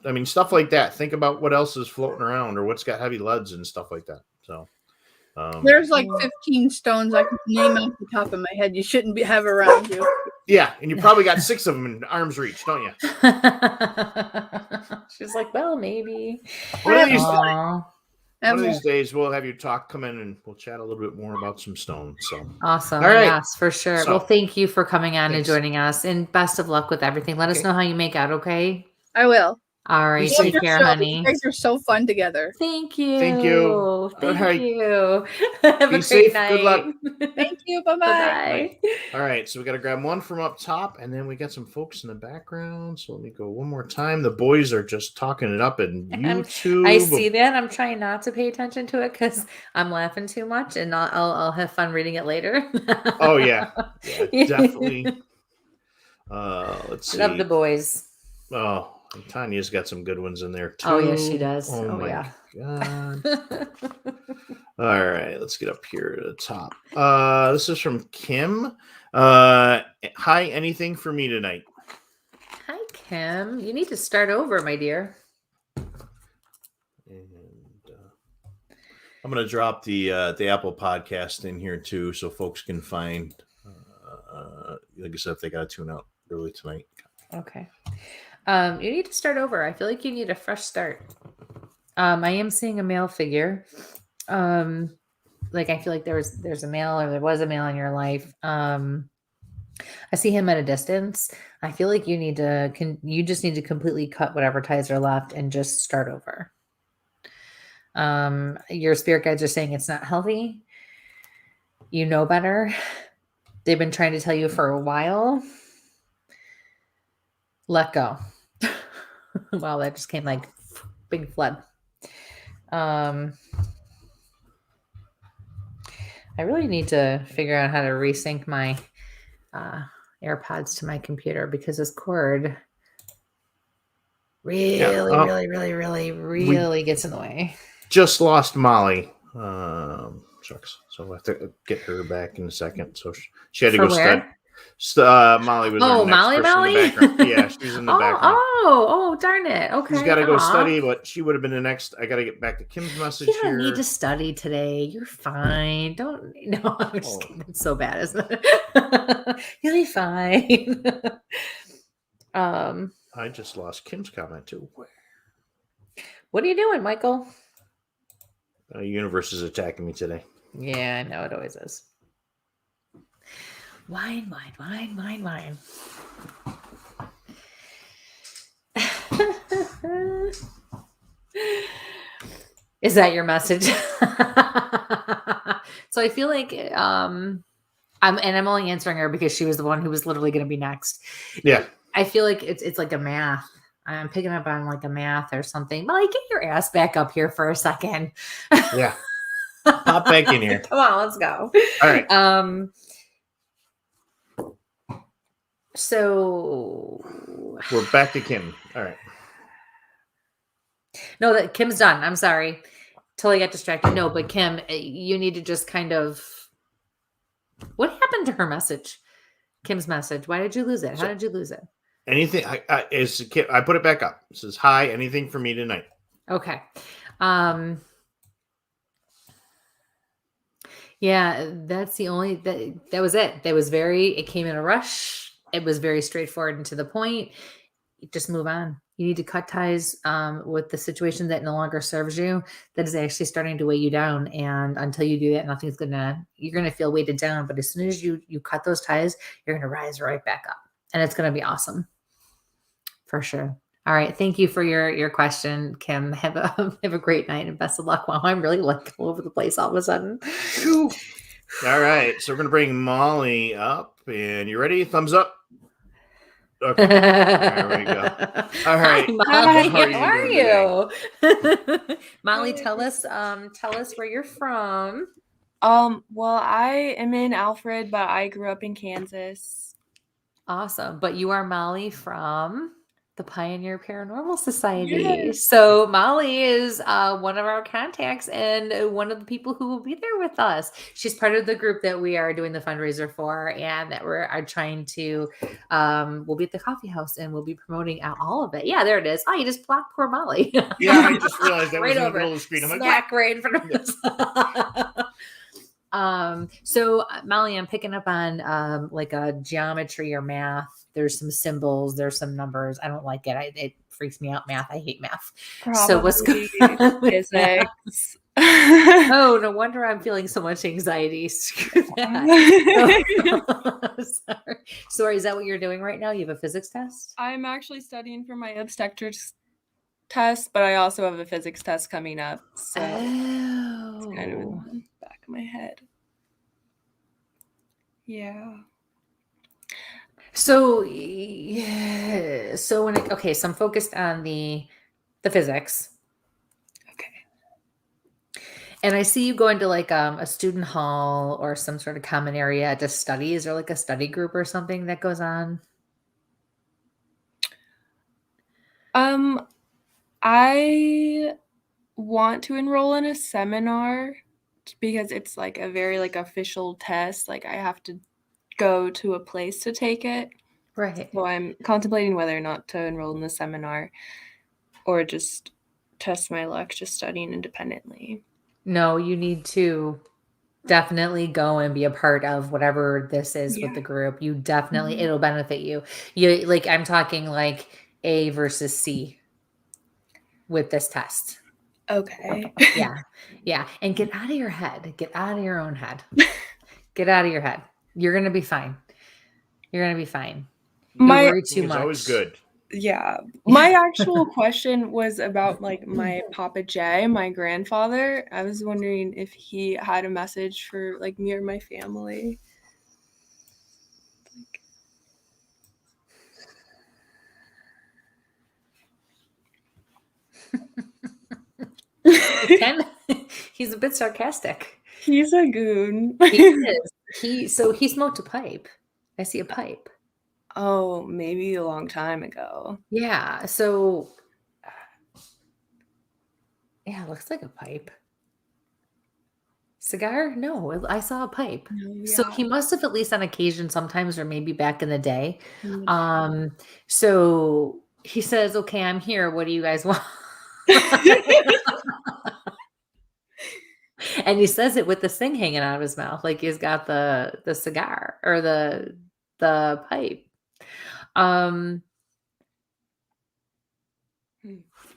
I mean, stuff like that. Think about what else is floating around or what's got heavy leads and stuff like that. So. There's like 15 stones I can name off the top of my head. You shouldn't have around you. Yeah, and you probably got 6 of them in arm's reach, don't you? She's like, well, maybe. One of these days, we'll have you come in and we'll chat a little bit more about some stones. So awesome. All right. Yes, for sure. So, well, thank you for coming on thanks. and joining us, and best of luck with everything. Let us know how you make out, okay? I will. All right. Take care, honey. You guys are so fun together. Thank you. Thank you. Thank you. Have Be a great safe. night. Good luck. Thank you. Bye-bye. Bye. All right, so we got to grab one from up top, and then we got some folks in the background. So let me go one more time. The boys are just talking it up in YouTube. I see that. I'm trying not to pay attention to it because I'm laughing too much, and I'll have fun reading it later. Oh yeah, definitely. Let's see. Love the boys. Oh, Tanya's got some good ones in there too. Oh yes, she does. Oh my yeah. God. All right, let's get up here to the top. This is from Kim. Hi, anything for me tonight? Hi, Kim. You need to start over, my dear. And I'm going to drop the Apple podcast in here too, so folks can find. Like I said, if they got to tune out early tonight. Okay. You need to start over. I feel like you need a fresh start. I am seeing a male figure. Like I feel like there's a male, or there was a male in your life. I see him at a distance. I feel like you just need to completely cut whatever ties are left and just start over. Your spirit guides are saying it's not healthy. You know better. They've been trying to tell you for a while. Let go. Wow, that just came like big flood. I really need to figure out how to resync my AirPods to my computer because this cord really gets in the way. Just lost Molly. Shucks. So I have to get her back in a second. So she had to go study. Molly was our next person Molly? in the background. Yeah, she's in the background. Oh, darn it. Okay. She's got to go study, but she would have been the next. I got to get back to Kim's message here. You don't here. need to study today. You're fine. No, I'm just kidding. It's so bad, isn't it? You'll be fine. I just lost Kim's comment too. What are you doing, Michael? Universe is attacking me today. Yeah, I know it always is. Wine. Is that your message? So I feel like I'm only answering her because she was the one who was literally going to be next. Yeah. I feel like it's like a math. I'm picking up on like a math or something. Molly, get your ass back up here for a second. Yeah. Pop back in here. Come on, let's go. All right. So we're back to Kim. All right. No, that Kim's done. I'm sorry. Totally got distracted. No, but Kim, you need to just kind of. What happened to her message? Kim's message. Why did you lose it? How did you lose it? Anything? I put it back up. It says, "Hi, anything for me tonight?" Okay. Yeah, that's the only that was it. It came in a rush. It was very straightforward and to the point. Just move on. You need to cut ties with the situation that no longer serves you, that is actually starting to weigh you down. And until you do that, you're gonna feel weighted down. But as soon as you cut those ties, you're gonna rise right back up. And it's gonna be awesome. For sure. All right. Thank you for your question, Kim. Have a great night and best of luck. Wow, I'm really like all over the place all of a sudden. All right. So we're gonna bring Molly up, and you ready? Thumbs up. Okay. There we go. All right. Hi, Molly. How are you you? Molly, tell us where you're from. Well, I am in Alfred, but I grew up in Kansas. Awesome. But you are Molly from the Pioneer Paranormal Society. Yes. So Molly is one of our contacts and one of the people who will be there with us. She's part of the group that we are doing the fundraiser for, and that are trying to. We'll be at the coffee house and we'll be promoting out all of it. Yeah, there it is. Oh, you just blocked poor Molly. Yeah, I just realized that Right was in the over. middle of the screen. I'm like, Smack right in front of us. So Molly, I'm picking up on like a geometry or math. There's some symbols, there's some numbers. I don't like it. It freaks me out. Math. I hate math. So what's going on with that? Physics. Oh, no wonder I'm feeling so much anxiety. Screw that. Sorry, is that what you're doing right now? You have a physics test? I'm actually studying for my obstetrics test, but I also have a physics test coming up. So it's kind of in the back of my head. Yeah. So yeah. So I'm focused on the physics. Okay. And I see you going to like a student hall or some sort of common area to study. Is there like a study group or something that goes on? I want to enroll in a seminar because it's like a very like official test. Like I have to go to a place to take it. Right. So I'm contemplating whether or not to enroll in the seminar or just test my luck just studying independently. No, you need to definitely go and be a part of whatever this is with the group. You definitely, it'll benefit you. You like, I'm talking like A versus C with this test. Okay. Yeah. Yeah. And get out of your head. Get out of your own head. Get out of your head. You're going to be fine. You're going to be fine. You worry too much. It's always good. Yeah. My actual question was about like my Papa J, my grandfather. I was wondering if he had a message for like me or my family. He's a bit sarcastic. He's a goon. He is. He smoked a pipe. I see a pipe. Oh, maybe a long time ago. Yeah. So, yeah, it looks like a pipe. Cigar? No, I saw a pipe. So he must have at least on occasion sometimes, or maybe back in the day. So he says, "Okay, I'm here. What do you guys want?" And he says it with this thing hanging out of his mouth, like he's got the cigar or the pipe.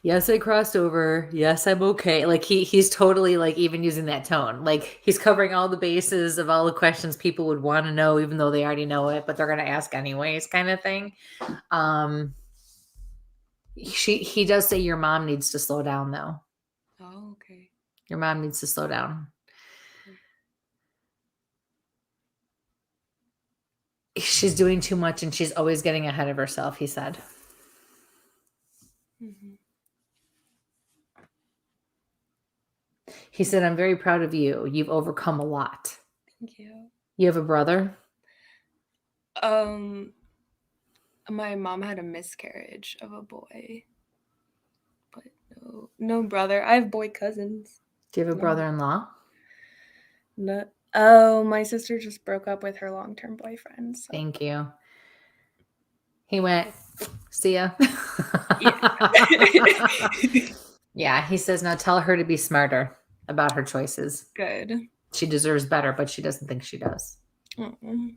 Yes, I crossed over. Yes, I'm okay. Like he's totally like even using that tone. Like he's covering all the bases of all the questions people would want to know, even though they already know it, but they're gonna ask anyways, kind of thing. He does say your mom needs to slow down though. Oh, okay. Your mom needs to slow down. She's doing too much and she's always getting ahead of herself, he said. Mm-hmm. He said, I'm very proud of you. You've overcome a lot. Thank you. You have a brother? My mom had a miscarriage of a boy. But no brother. I have boy cousins. Do you have a brother-in-law? No. Oh, my sister just broke up with her long-term boyfriend. So. Thank you. He went, see ya. Yeah, he says, now tell her to be smarter about her choices. Good. She deserves better, but she doesn't think she does. Mm-mm.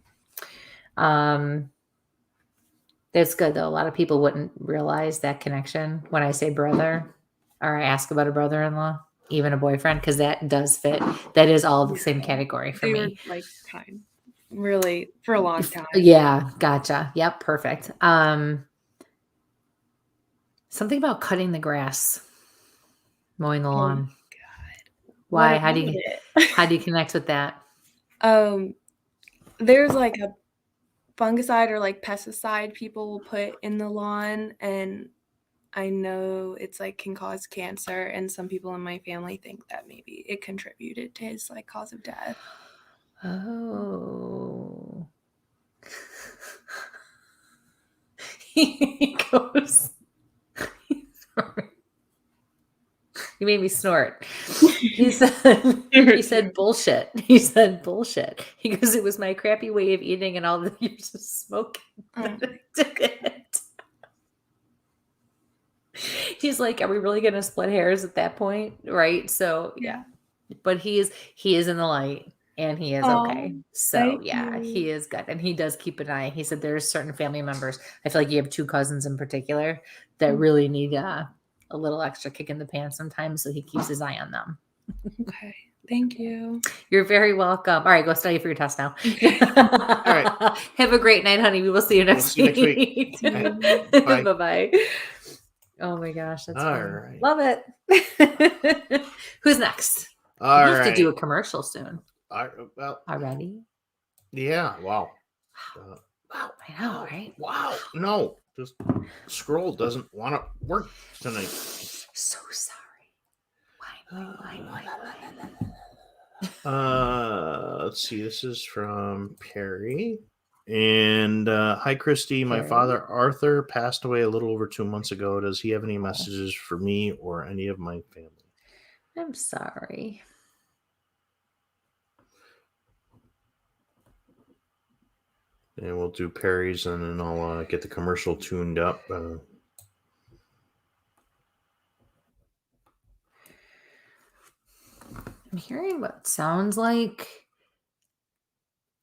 That's good, though. A lot of people wouldn't realize that connection when I say brother or I ask about a brother-in-law, even a boyfriend, because that does fit. That is all the same category for They me. were like kind, really, for a long time. Yeah, gotcha. Yep, perfect. Something about cutting the grass, mowing the lawn. God. Why? What How do about you it? connect with that? There's like a fungicide or like pesticide people will put in the lawn, and I know it's like can cause cancer, and some people in my family think that maybe it contributed to his like cause of death. Oh. He goes. You made me snort. He said bullshit. He said bullshit. He goes, it was my crappy way of eating and all the years of smoking that I took it. He's like, are we really going to split hairs at that point? Right. So yeah, but he is in the light and he is okay. So yeah, he is good. And he does keep an eye. He said there's certain family members. I feel like you have 2 cousins in particular that really need a little extra kick in the pants sometimes. So he keeps his eye on them. Okay. Thank you. You're very welcome. All right, go study for your test now. Okay. All right. Have a great night, honey. We will see you next week. Bye. Bye-bye. Oh my gosh, that's All fun. right. Love it. Who's next? All we have right. to do a commercial soon. Well, already? Yeah. Wow. Wow. I know, right? Wow. No, just scroll doesn't want to work tonight. So sorry. Why? Let's see. This is from Perry. And hi, Kristie. My father, Arthur, passed away a little over 2 months ago. Does he have any messages for me or any of my family? I'm sorry. And we'll do Perry's and then I'll get the commercial tuned up. I'm hearing what sounds like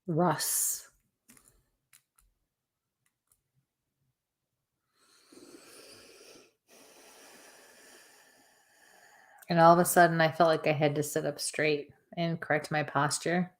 Russ. And all of a sudden, I felt like I had to sit up straight and correct my posture.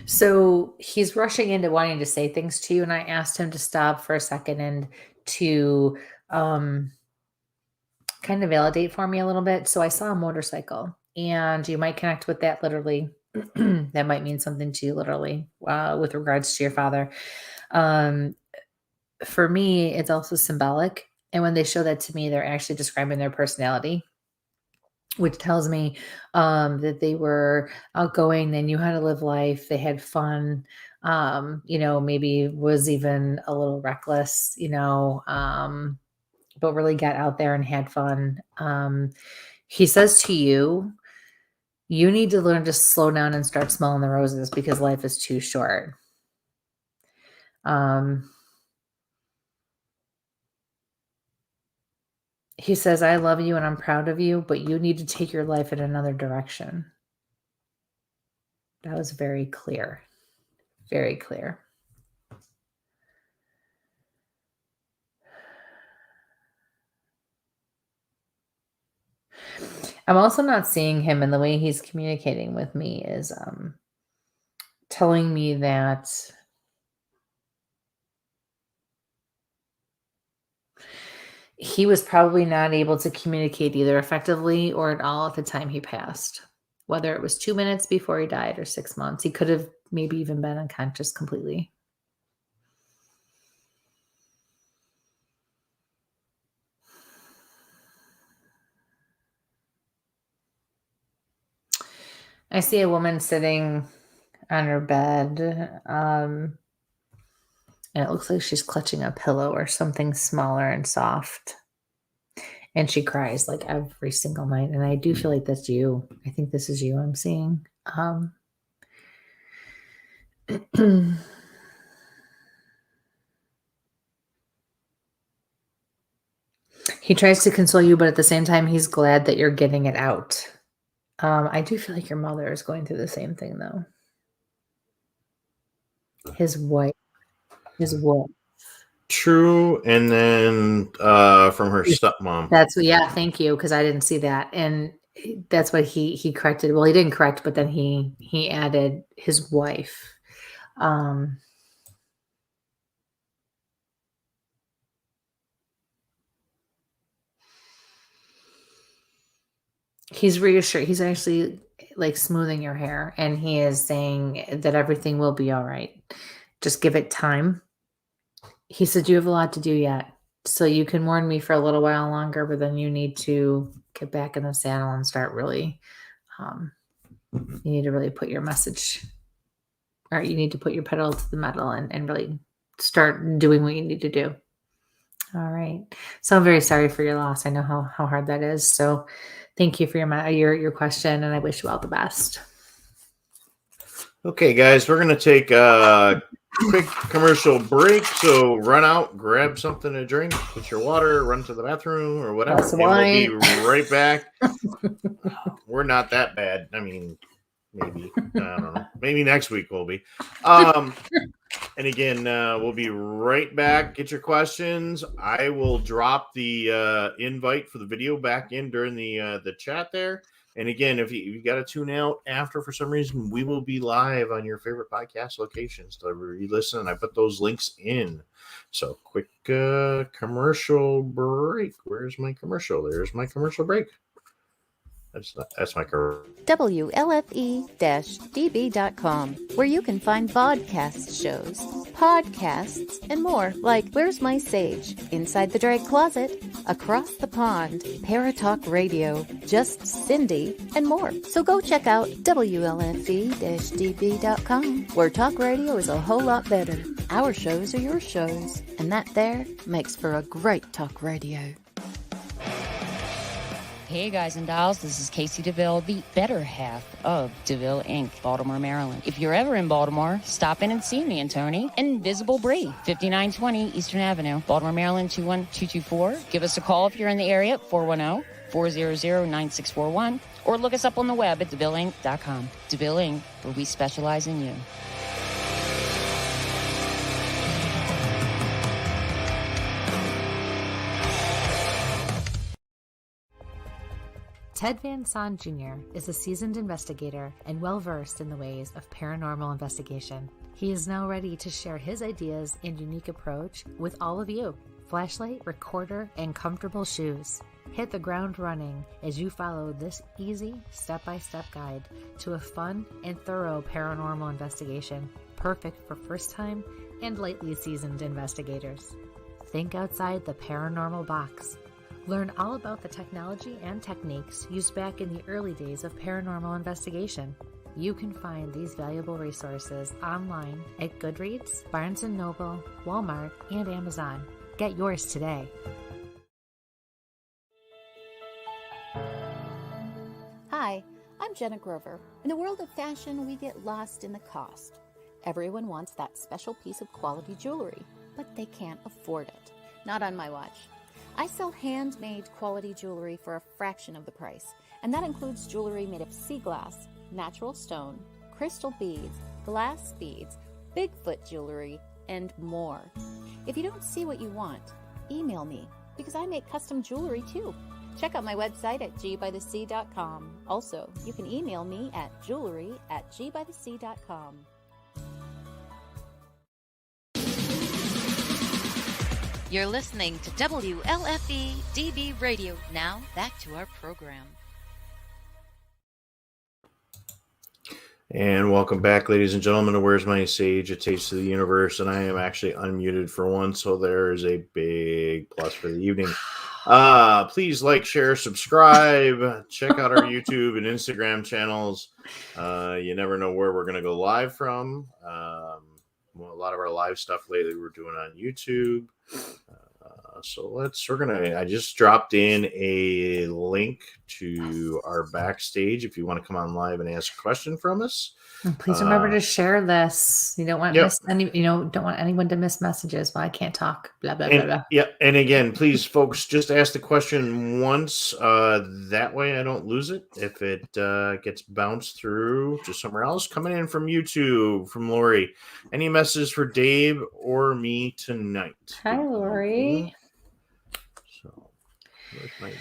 So he's rushing into wanting to say things to you, and I asked him to stop for a second and to kind of validate for me a little bit. So I saw a motorcycle, and you might connect with that literally. That might mean something to you literally with regards to your father. For me, it's also symbolic. And when they show that to me, they're actually describing their personality, which tells me that they were outgoing. They knew how to live life. They had fun. Maybe was even a little reckless, but really got out there and had fun. He says to you, you need to learn to slow down and start smelling the roses because life is too short. He says, I love you and I'm proud of you, but you need to take your life in another direction. That was very clear. Very clear. I'm also not seeing him, and the way he's communicating with me is telling me that he was probably not able to communicate either effectively or at all at the time he passed. Whether it was 2 minutes before he died or 6 months, he could have maybe even been unconscious completely. I see a woman sitting on her bed. And it looks like she's clutching a pillow or something smaller and soft. And she cries like every single night. And I do feel like that's you. I think this is you I'm seeing. He tries to console you, but at the same time, he's glad that you're getting it out. I do feel like your mother is going through the same thing, though. His wife. True. And then from her stepmom. That's thank you, because I didn't see that. And that's what he corrected. Well, he didn't correct, but then he added his wife. He's reassured. He's actually like smoothing your hair, and he is saying that everything will be all right. Just give it time. He said you have a lot to do yet, so you can mourn me for a little while longer, but then you need to get back in the saddle and start really, you need to really put your message, or you need to put your pedal to the metal and really start doing what you need to do. All right. So I'm very sorry for your loss. I know how hard that is. So thank you for your question, and I wish you all the best. Okay, guys, we're going to take a quick commercial break. So run out, grab something to drink, get your water, run to the bathroom or whatever. And we'll be right back. We're not that bad. I mean, maybe. I don't know. Maybe next week we'll be. And again, we'll be right back. Get your questions. I will drop the invite for the video back in during the chat there. And again, if you got to tune out after for some reason, we will be live on your favorite podcast locations to re-listen. And I put those links in. So quick commercial break. Where's my commercial? There's my commercial break. That's my commercial. WLFE-DB.com, where you can find vodcast shows, podcasts, and more like Where's My Sage, Inside the Drag Closet, Across the Pond, Paratalk Radio, Just Cindy, and more. So go check out WLFE-DB.com, where talk radio is a whole lot better. Our shows are your shows, and that there makes for a great talk radio. Hey guys and dolls, this is Casey DeVille, the better half of DeVille Inc., Baltimore, Maryland. If you're ever in Baltimore, stop in and see me and Tony. Invisible Bree, 5920 Eastern Avenue, Baltimore, Maryland, 21224. Give us a call if you're in the area, 410-400-9641, or look us up on the web at DeVilleInc.com. DeVille Inc., where we specialize in you. Ted Van Son Jr. is a seasoned investigator and well-versed in the ways of paranormal investigation. He is now ready to share his ideas and unique approach with all of you. Flashlight, recorder, and comfortable shoes. Hit the ground running as you follow this easy step-by-step guide to a fun and thorough paranormal investigation, perfect for first-time and lightly seasoned investigators. Think outside the paranormal box. Learn all about the technology and techniques used back in the early days of paranormal investigation. You can find these valuable resources online at Goodreads, Barnes & Noble, Walmart, and Amazon. Get yours today. Hi, I'm Jenna Grover. In the world of fashion, we get lost in the cost. Everyone wants that special piece of quality jewelry, but they can't afford it. Not on my watch. I sell handmade quality jewelry for a fraction of the price, and that includes jewelry made of sea glass, natural stone, crystal beads, glass beads, Bigfoot jewelry, and more. If you don't see what you want, email me, because I make custom jewelry too. Check out my website at gbythesea.com. Also, you can email me at jewelry@gbythesea.com. You're listening to WLFE DB Radio. Now, back to our program. And welcome back, ladies and gentlemen, to Where's My Sage, A Taste of the Universe. And I am actually unmuted for once, so there is a big plus for the evening. Please like, share, subscribe. Check out our YouTube and Instagram channels. You never know where we're going to go live from. a lot of our live stuff lately we're doing on YouTube. I just dropped in a link to our backstage if you want to come on live and ask a question from us. And please remember to share this. You don't want don't want anyone to miss messages. Well, I can't talk. Blah blah blah blah. Yeah, and again, please, folks, just ask the question once. That way, I don't lose it. If it gets bounced through to somewhere else, coming in from YouTube, from Lori. Any messages for Dave or me tonight? Hi, Lori. So, where's my?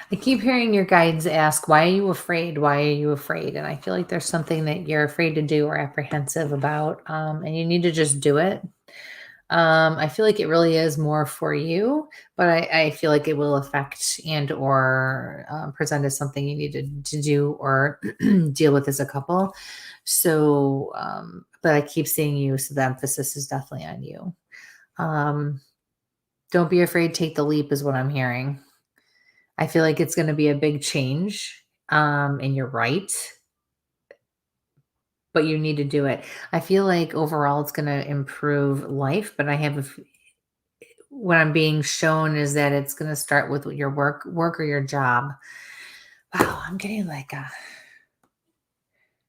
I keep hearing your guides ask, why are you afraid? Why are you afraid? And I feel like there's something that you're afraid to do or apprehensive about, and you need to just do it. I feel like it really is more for you, but I feel like it will affect and or present as something you need to do or deal with as a couple. So, but I keep seeing you, so the emphasis is definitely on you. Don't be afraid, take the leap is what I'm hearing. I feel like it's going to be a big change, and you're right, but you need to do it. I feel like overall it's going to improve life, but I have what I'm being shown is that it's going to start with your work or your job. Wow, I'm getting like a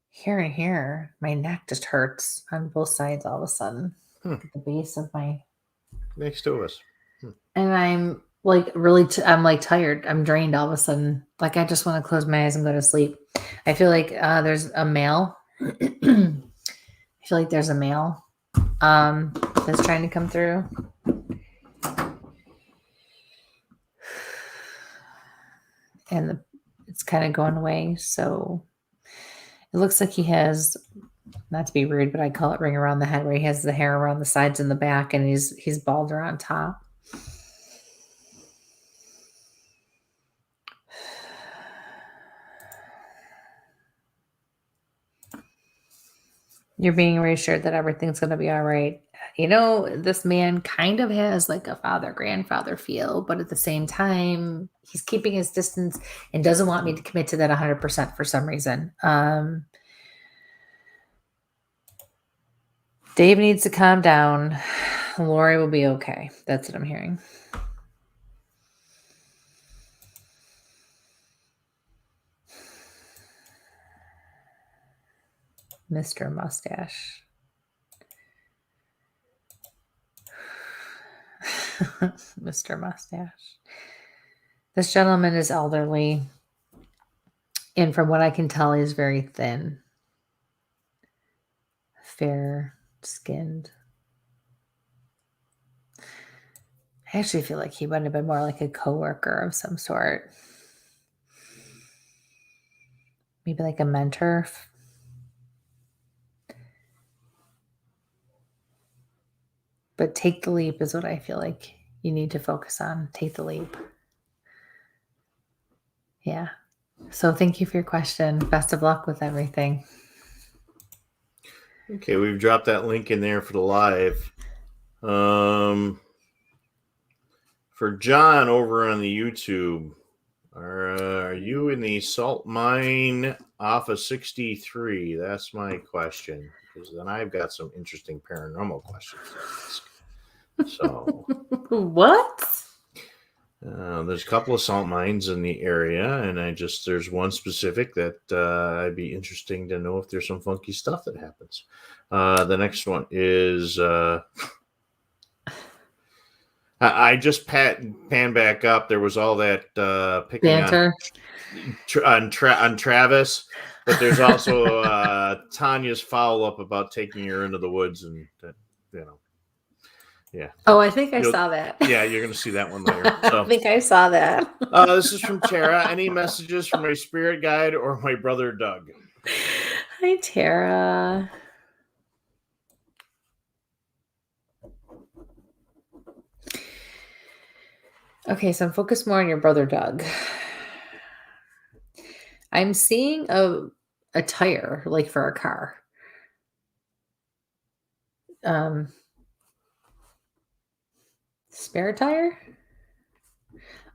here and here. My neck just hurts on both sides all of a sudden. At the base of my Next to us. And I'm like really, I'm like tired. I'm drained all of a sudden. Like I just want to close my eyes and go to sleep. I feel like there's a male. I feel like there's a male that's trying to come through. And it's kind of going away. So it looks like he has, not to be rude, but I call it ring around the head, where he has the hair around the sides and the back, and he's bald around top. You're being reassured that everything's going to be all right. You know, this man kind of has like a father-grandfather feel, but at the same time, he's keeping his distance and doesn't want me to commit to that 100% for some reason. Dave needs to calm down. Lori will be okay. That's what I'm hearing. Mr. Mustache. Mr. Mustache. This gentleman is elderly, and from what I can tell, he's very thin, fair-skinned. I actually feel like he might have been more like a coworker of some sort. Maybe like a mentor. But take the leap is what I feel like you need to focus on. Take the leap. Yeah. So thank you for your question. Best of luck with everything. Okay, we've dropped that link in there for the live. For John over on the YouTube, are you in the salt mine off of 63? That's my question. Because then I've got some interesting paranormal questions to ask. So, what? There's a couple of salt mines in the area, and there's one specific that I'd be interesting to know if there's some funky stuff that happens. The next one is I just pan back up. There was all that picking banter on Travis, but there's also Tanya's follow-up about taking her into the woods, and yeah. Oh, I think I saw that. Yeah, you're going to see that one later. So, I think I saw that. This is from Tara. Any messages from my spirit guide or my brother Doug? Hi, Tara. Okay, so I'm focused more on your brother Doug. I'm seeing a tire, like for a car. Spare tire?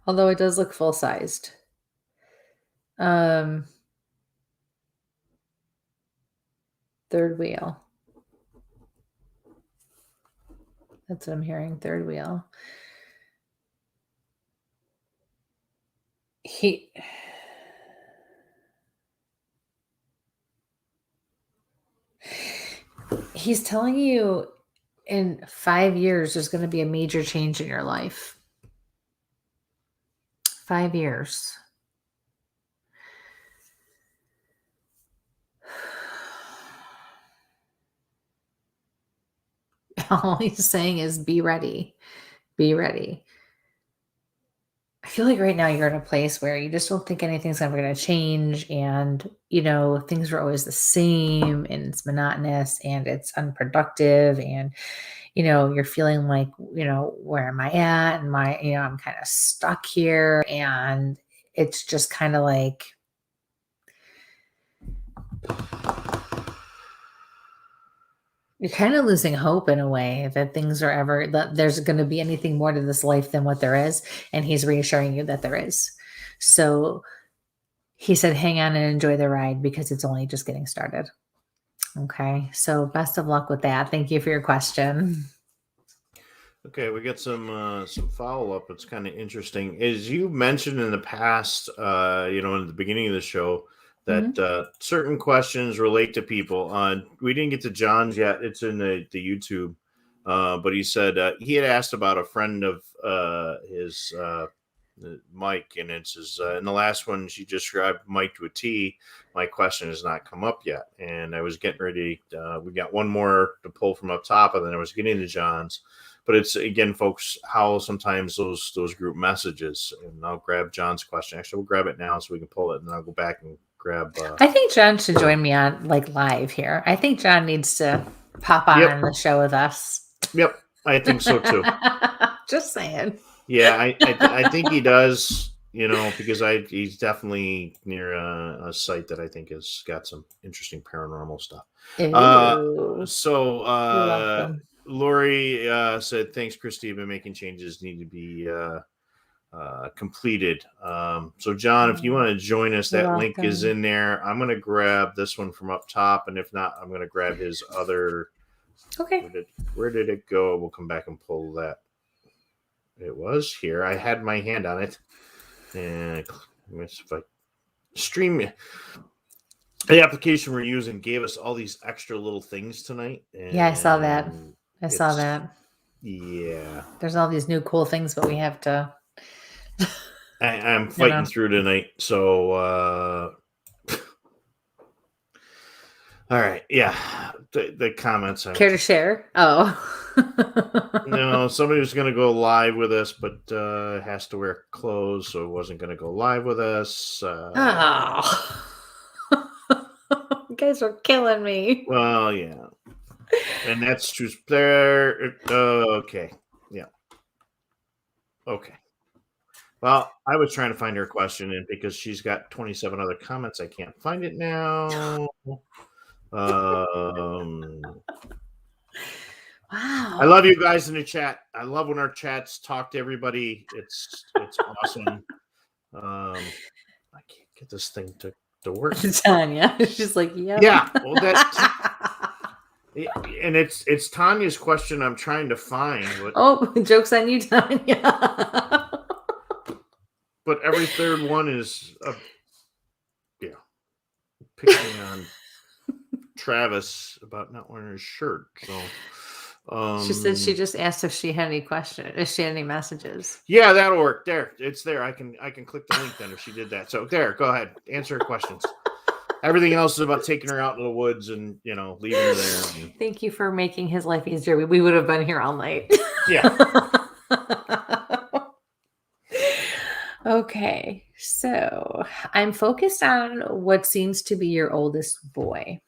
Although it does look full-sized. Third wheel. That's what I'm hearing. Third wheel. He's telling you in 5 years there's going to be a major change in your life. 5 years. All he's saying is be ready. Be ready. I feel like right now you're in a place where you just don't think anything's ever going to change. And, things are always the same and it's monotonous and it's unproductive. And, you're feeling like, where am I at? And I'm kind of stuck here. And it's just kind of like, you're kind of losing hope in a way that that there's going to be anything more to this life than what there is. And he's reassuring you that there is. So he said, hang on and enjoy the ride because it's only just getting started. Okay. So best of luck with that. Thank you for your question. Okay. We got some follow-up. It's kind of interesting. As you mentioned in the past, in the beginning of the show, that certain questions relate to people. We didn't get to John's yet. It's in the YouTube. But he said he had asked about a friend of his, Mike, and it says in the last one she described Mike to a T. My question has not come up yet, and I was getting ready. We got one more to pull from up top, and then I was getting to John's. But it's, again, folks, how sometimes those group messages, and I'll grab John's question. Actually, we'll grab it now so we can pull it, and then I'll go back and grab. I think John should join me on live here. I think John needs to pop on the show with us. Yep, I think so too. Just saying. Yeah, I think he does. Because he's definitely near a site that I think has got some interesting paranormal stuff. Lori said, thanks, Kristie. Been making changes need to be completed. So John, if you want to join us, that link is in there. I'm going to grab this one from up top, and if not, I'm going to grab his other. Okay. Where did it go? We'll come back and pull that. It was here. I had my hand on it, and if I stream the application we're using gave us all these extra little things tonight. Yeah, I saw that. Yeah. There's all these new cool things, but we have to. I'm fighting through tonight, so. All right. Yeah. The comments. Care to share? Oh. No, somebody was going to go live with us, but has to wear clothes, so wasn't going to go live with us. You guys are killing me. Well, yeah. And that's true. There. Okay. Yeah. Okay. Well, I was trying to find her question, and because she's got 27 other comments, I can't find it now. Wow. I love you guys in the chat. I love when our chats talk to everybody. It's awesome. I can't get this thing to work. Tanya, she's like, yeah. Yeah. Well, and it's Tanya's question I'm trying to find. But, joke's on you, Tanya. But every third one is picking on Travis about not wearing his shirt. So she said she just asked if she had any questions, if she had any messages. Yeah, that'll work. There, it's there. I can click the link then if she did that. So there, go ahead, answer her questions. Everything else is about taking her out in the woods and leaving her there. Thank you for making his life easier. We would have been here all night. Yeah. Okay, so I'm focused on what seems to be your oldest boy.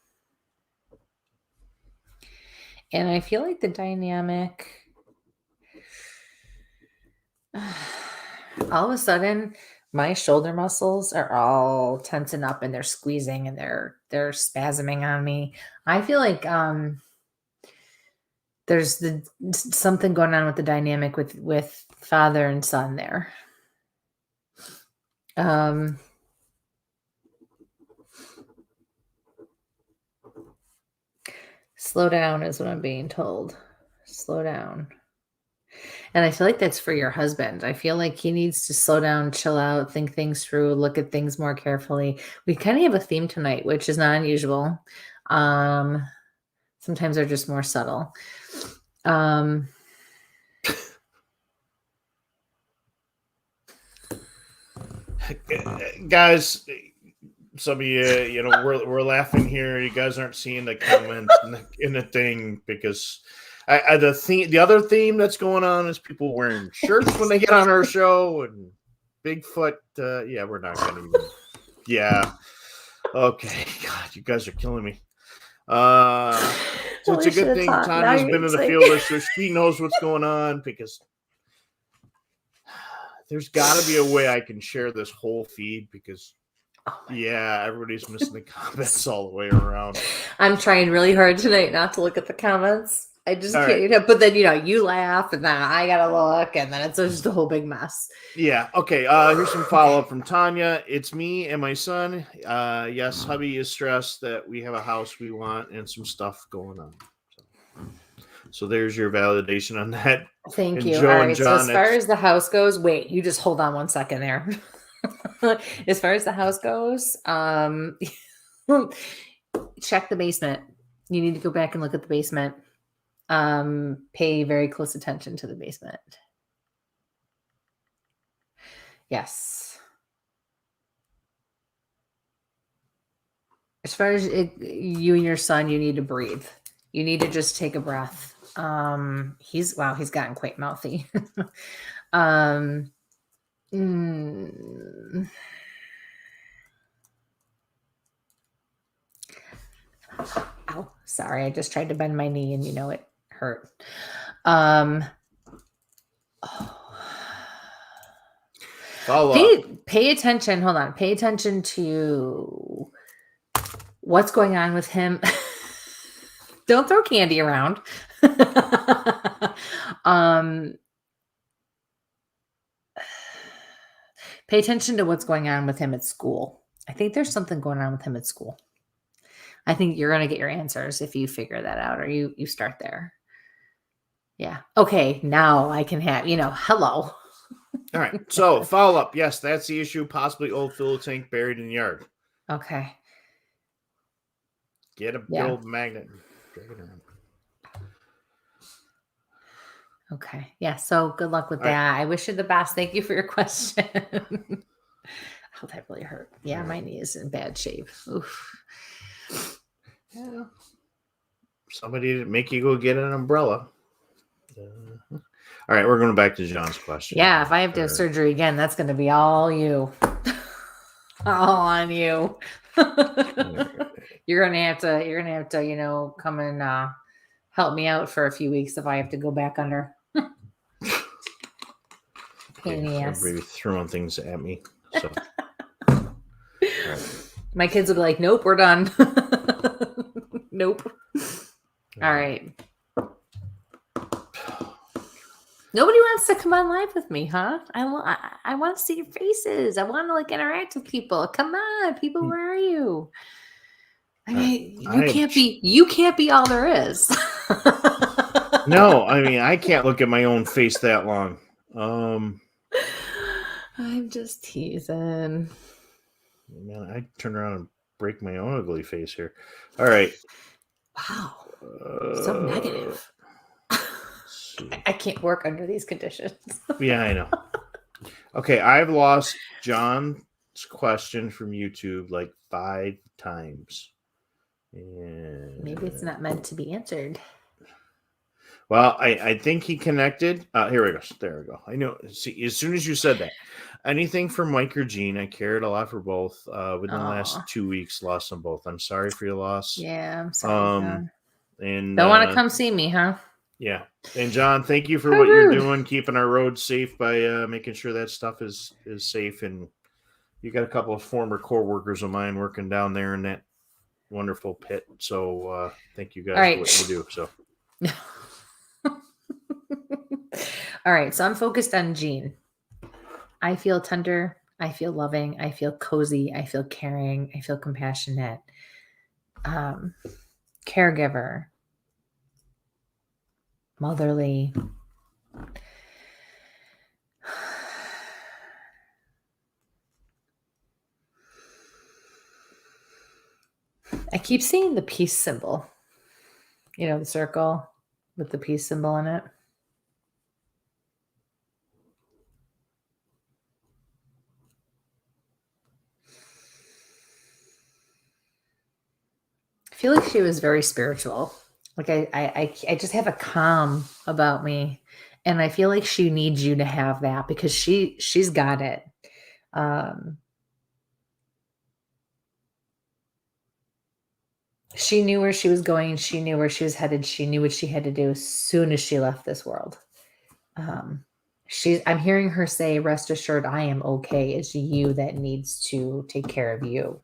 And I feel like the dynamic, all of a sudden, my shoulder muscles are all tensing up and they're squeezing and they're spasming on me. I feel like there's something going on with the dynamic with father and son there. Slow down is what I'm being told. Slow down. And I feel like that's for your husband. I feel like he needs to slow down, chill out, think things through, look at things more carefully. We kind of have a theme tonight, which is not unusual. Sometimes they're just more subtle. Guys, some of you, we're laughing here. You guys aren't seeing the comments in the thing because the other theme that's going on is people wearing shirts when they get on our show and Bigfoot. We're not going to even. Yeah. Okay. God, you guys are killing me. So it's a good thing Tanya's been in the field, so she knows what's going on because there's got to be a way I can share this whole feed because, everybody's missing the comments all the way around. I'm trying really hard tonight not to look at the comments. I just can't, but then, you laugh and then I got to look and then it's just a whole big mess. Yeah. Okay. Here's some follow-up from Tanya. It's me and my son. Yes, hubby is stressed that we have a house we want and some stuff going on. So there's your validation on that. Thank and you. Joe All right. and John, so as far as the house goes, wait, you just hold on 1 second there. As far as the house goes, check the basement. You need to go back and look at the basement. Pay very close attention to the basement. Yes. As far as you and your son, you need to breathe. You need to just take a breath. He's gotten quite mouthy. Ow, sorry. I just tried to bend my knee and it hurt. Pay attention. Hold on. Pay attention to what's going on with him. Don't throw candy around. Pay attention to what's going on with him at school. I think there's something going on with him at school. I think you're going to get your answers if you figure that out or you start there. Yeah. Okay. Now I can have, hello. All right. So follow up. Yes, that's the issue. Possibly old fuel tank buried in the yard. Okay. Get a big old magnet. Drag it around. Okay. Yeah. So good luck with that. I wish you the best. Thank you for your question. Oh, that really hurt. Yeah. My knee is in bad shape. Oof. Yeah. Somebody to make you go get an umbrella. All right. We're going back to John's question. Yeah. If I have to have surgery again, that's going to be all you. All on you. You're gonna have to, come and help me out for a few weeks if I have to go back under. Pain in the ass. Everybody throwing things at me. So, right. My kids will be like, "Nope, we're done." Nope. All right. Nobody wants to come on live with me, huh? I want to see your faces. I want to interact with people. Come on, people, where are you? I mean, you can't be all there is. No, I mean, I can't look at my own face that long. I'm just teasing. Man, I turn around and break my own ugly face here. All right. Wow. So negative. I can't work under these conditions. Yeah, I know. Okay, I've lost John's question from YouTube like 5 times. And maybe it's not meant to be answered. Well, I think he connected. Here we go. There we go. I know. See, as soon as you said that, anything for Mike or Jean, I cared a lot for both. Within the last 2 weeks, lost them both. I'm sorry for your loss. Yeah, I'm sorry. And don't want to come see me, huh? Yeah. And John, thank you for what you're doing, keeping our roads safe by making sure that stuff is safe. And you got a couple of former co-workers of mine working down there in that wonderful pit. So thank you guys for what you do. So. All right. So I'm focused on Jean. I feel tender. I feel loving. I feel cozy. I feel caring. I feel compassionate. Caregiver. motherly. I keep seeing the peace symbol. You know, the circle with the peace symbol in it. I feel like she was very spiritual. Like I just have a calm about me, and I feel like she needs you to have that because she's got it. She knew where she was going. She knew where she was headed. She knew what she had to do as soon as she left this world. I'm hearing her say, "Rest assured, I am okay. It's you that needs to take care of you."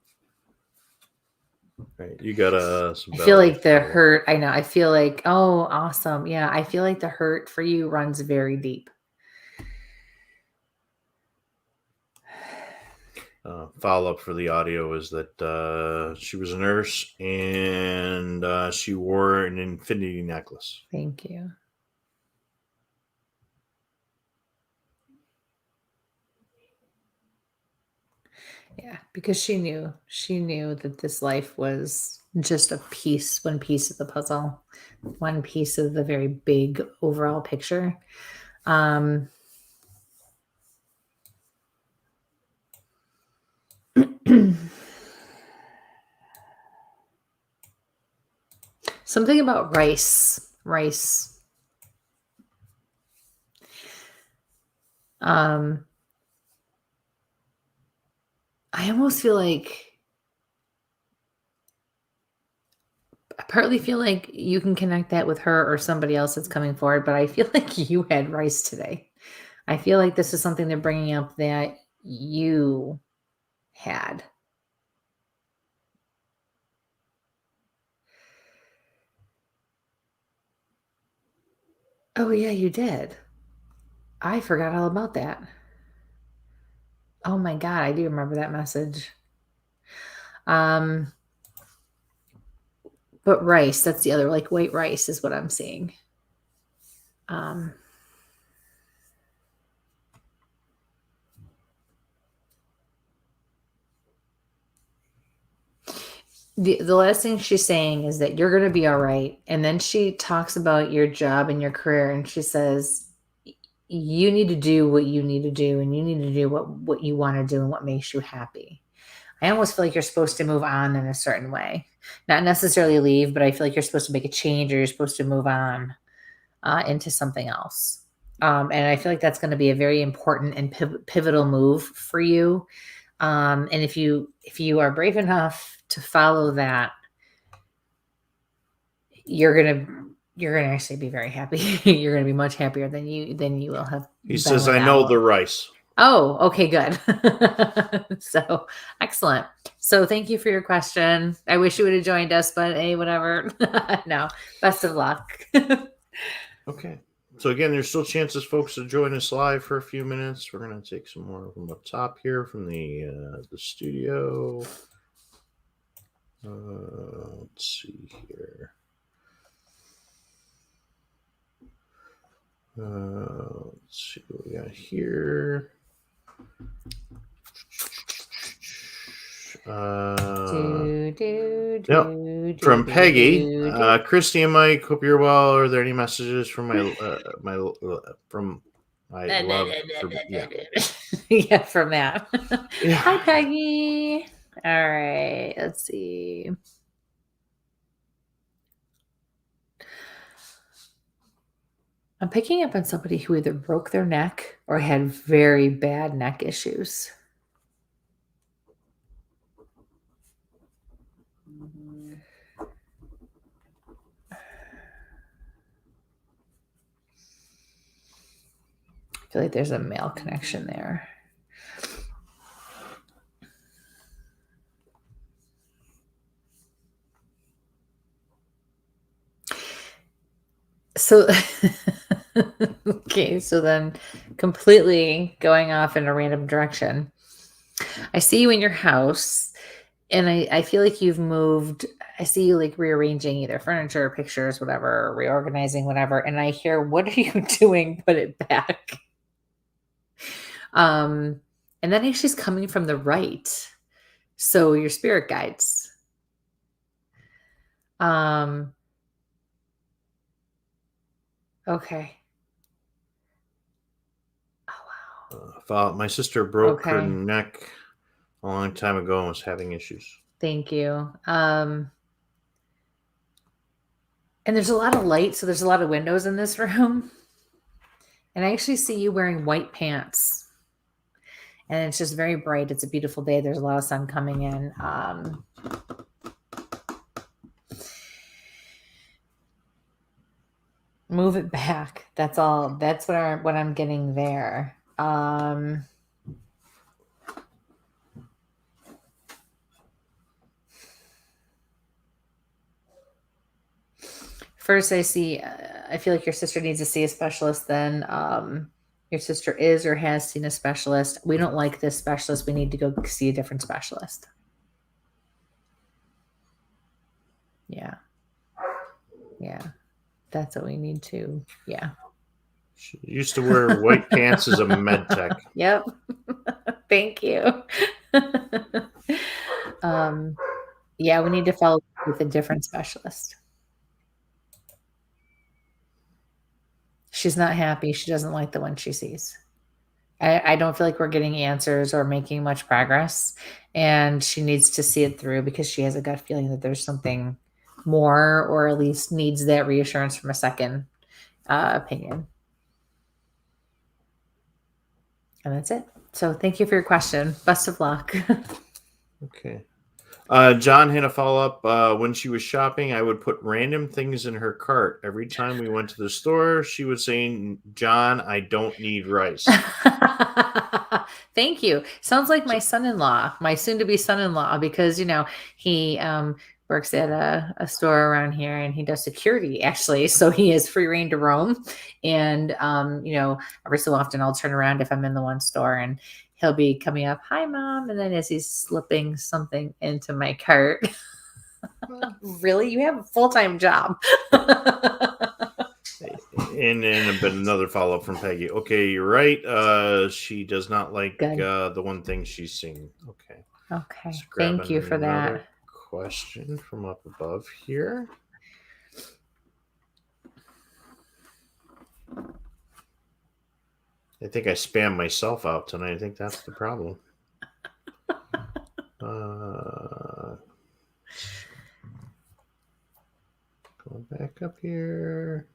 Right. You got I feel like the hurt. I know. I feel like, oh, awesome. Yeah. I feel like the hurt for you runs very deep. Follow up for the audio is that she was a nurse and she wore an infinity necklace. Thank you. Yeah, because she knew that this life was just one piece of the puzzle, one piece of the very big overall picture. Something about rice. I almost feel like, I partly feel like you can connect that with her or somebody else that's coming forward, but I feel like you had rice today. I feel like this is something they're bringing up that you had. Oh yeah, you did. I forgot all about that. Oh my God, I do remember that message. But rice, that's the other, like white rice is what I'm seeing. The last thing she's saying is that you're going to be all right. And then she talks about your job and your career. And she says, you need to do what you need to do. And you need to do what you want to do and what makes you happy. I almost feel like you're supposed to move on in a certain way. Not necessarily leave, but I feel like you're supposed to make a change or you're supposed to move on into something else. And I feel like that's going to be a very important and pivotal move for you. And if you are brave enough to follow that, you're gonna actually be very happy. You're gonna be much happier than you will have. He says, "I know the rice." Oh, okay, good. So excellent. So thank you for your question. I wish you would have joined us, but hey, whatever. No, best of luck. Okay. So again, there's still chances, folks, to join us live for a few minutes. We're gonna take some more from up top here from the studio. Let's see here. Let's see what we got here. From Peggy, Kristie and Mike, hope you're well. Are there any messages from my love? Yeah, from that. Yeah. Hi, Peggy. All right, let's see. I'm picking up on somebody who either broke their neck or had very bad neck issues. I feel like there's a male connection there. So, okay, so then completely going off in a random direction. I see you in your house, and I feel like you've moved. I see you like rearranging either furniture, pictures, whatever, reorganizing, whatever. And I hear, what are you doing? Put it back. And that actually is coming from the right. So your spirit guides. Okay. Oh, wow. My sister broke her Okay. neck a long time ago and was having issues. Thank you. And there's a lot of light, so there's a lot of windows in this room. And I actually see you wearing white pants. And it's just very bright. It's a beautiful day. There's a lot of sun coming in. Move it back. That's all. That's what I'm getting there. First, I see, I feel like your sister needs to see a specialist. Then your sister is or has seen a specialist. We don't like this specialist. We need to go see a different specialist. Yeah. Yeah. That's what we need to. Yeah. She used to wear white pants as a med tech. Yep. Thank you. Yeah, we need to follow with a different specialist. She's not happy. She doesn't like the one she sees. I don't feel like we're getting answers or making much progress. And she needs to see it through because she has a gut feeling that there's something more, or at least needs that reassurance from a second opinion. And that's it. So thank you for your question. Best of luck. Okay. John had a follow-up. When she was shopping, I would put random things in her cart. Every time we went to the store, she was saying, John, I don't need rice. Thank you. Sounds like my son-in-law, my soon-to-be son-in-law, because, he works at a store around here and he does security, actually. So he has free reign to roam. And, every so often I'll turn around if I'm in the one store and he'll be coming up, hi, Mom. And then as he's slipping something into my cart, really? You have a full-time job. And another follow-up from Peggy. Okay, you're right. She does not like the one thing she's seen. Okay. Okay. Thank you for that. Question from up above here. I think I spammed myself out tonight. I think that's the problem. Going back up here.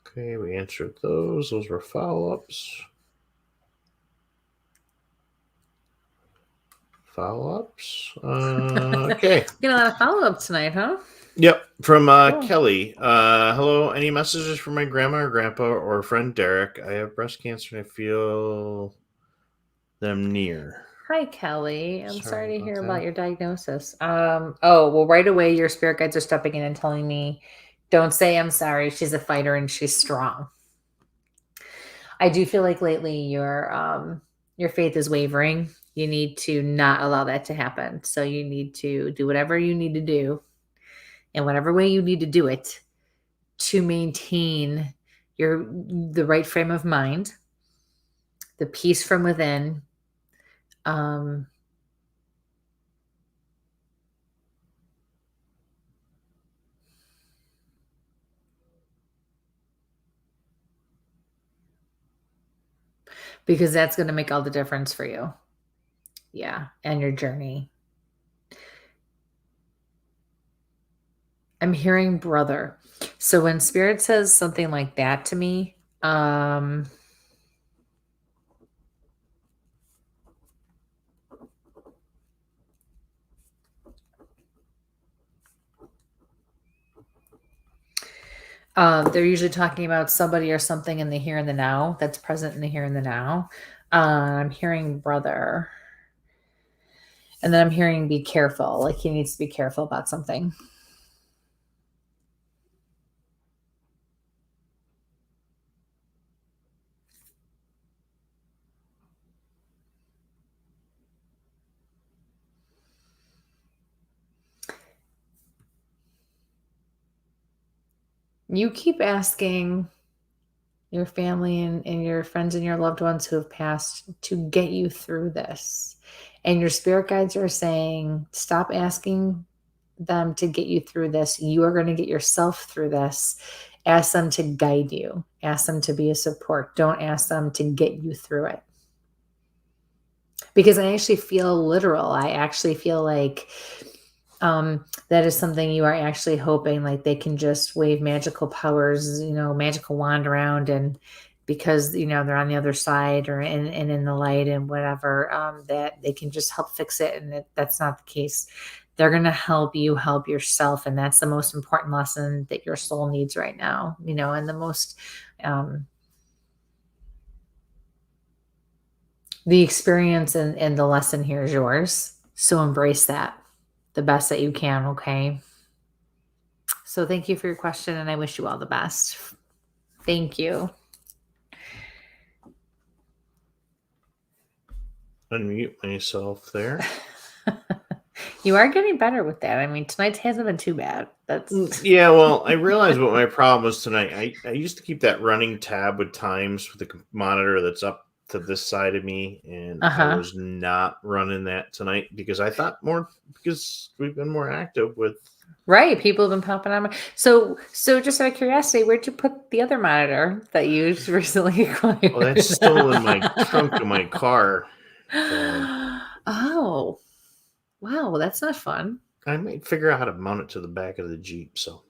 Okay, we answered those. Those were follow-ups. Okay. Getting a lot of follow-ups tonight, huh? Yep, from Kelly. Hello, any messages from my grandma or grandpa or friend Derek? I have breast cancer and I feel them near. Hi, Kelly. I'm sorry to hear about your diagnosis. Well, right away, your spirit guides are stepping in and telling me, don't say I'm sorry. She's a fighter and she's strong. I do feel like lately your faith is wavering. You need to not allow that to happen. So you need to do whatever you need to do in whatever way you need to do it to maintain the right frame of mind, the peace from within. Because that's going to make all the difference for you. Yeah. And your journey. I'm hearing brother. So when spirit says something like that to me, they're usually talking about somebody or something in the here and the now that's present in the here and the now. I'm hearing brother. And then I'm hearing be careful. Like he needs to be careful about something. You keep asking your family and your friends and your loved ones who have passed to get you through this. And your spirit guides are saying, stop asking them to get you through this. You are going to get yourself through this. Ask them to guide you. Ask them to be a support. Don't ask them to get you through it. Because I actually feel literal. I actually feel like that is something you are actually hoping, like they can just wave magical powers, magical wand around, and because they're on the other side or in the light and whatever, that they can just help fix it. And that's not the case. They're going to help you help yourself, and that's the most important lesson that your soul needs right now. And the most the experience and the lesson here is yours. So embrace that the best that you can, okay? So thank you for your question, and I wish you all the best. Thank you. Unmute myself there. You are getting better with that. I mean, tonight hasn't been too bad. Yeah, well, I realized what my problem was tonight. I used to keep that running tab with times with the monitor that's up to this side of me, and I was not running that tonight because I thought because we've been more active with. Right, people have been popping on. So just out of curiosity, where'd you put the other monitor that you recently acquired? Well, that's still in my trunk of my car. Oh, wow, well, that's not fun. I might figure out how to mount it to the back of the Jeep. So,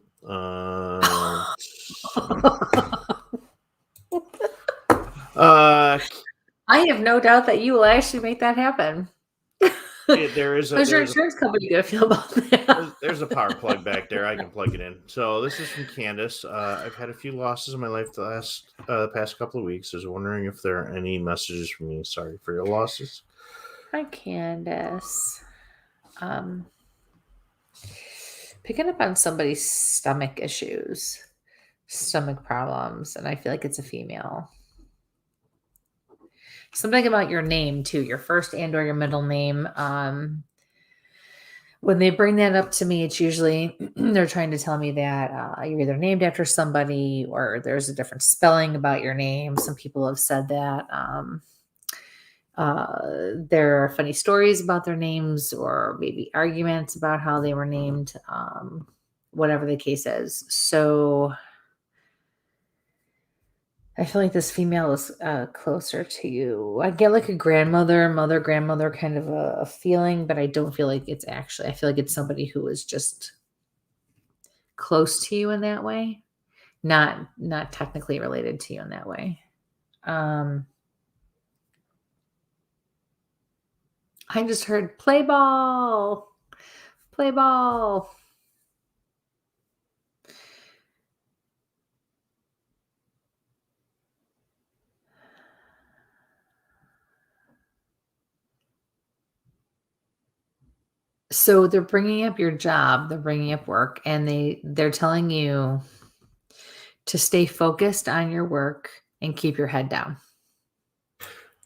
I have no doubt that you will actually make that happen. How's your insurance company going to feel about that? There's a power plug back there. I can plug it in. So this is from Candace. I've had a few losses in my life the past couple of weeks. I was wondering if there are any messages from me. Sorry for your losses. Hi, Candace. Picking up on somebody's stomach issues, stomach problems, and I feel like it's a female. Something about your name too, your first and or your middle name. When they bring that up to me, it's usually they're trying to tell me that you're either named after somebody or there's a different spelling about your name. Some people have said that there are funny stories about their names or maybe arguments about how they were named, whatever the case is. So I feel like this female is closer to you. I get like a grandmother kind of a feeling, but I don't feel like it's actually, I feel like it's somebody who is just close to you in that way, not technically related to you in that way. I just heard play ball. So they're bringing up your job, they're bringing up work, and they're telling you to stay focused on your work and keep your head down.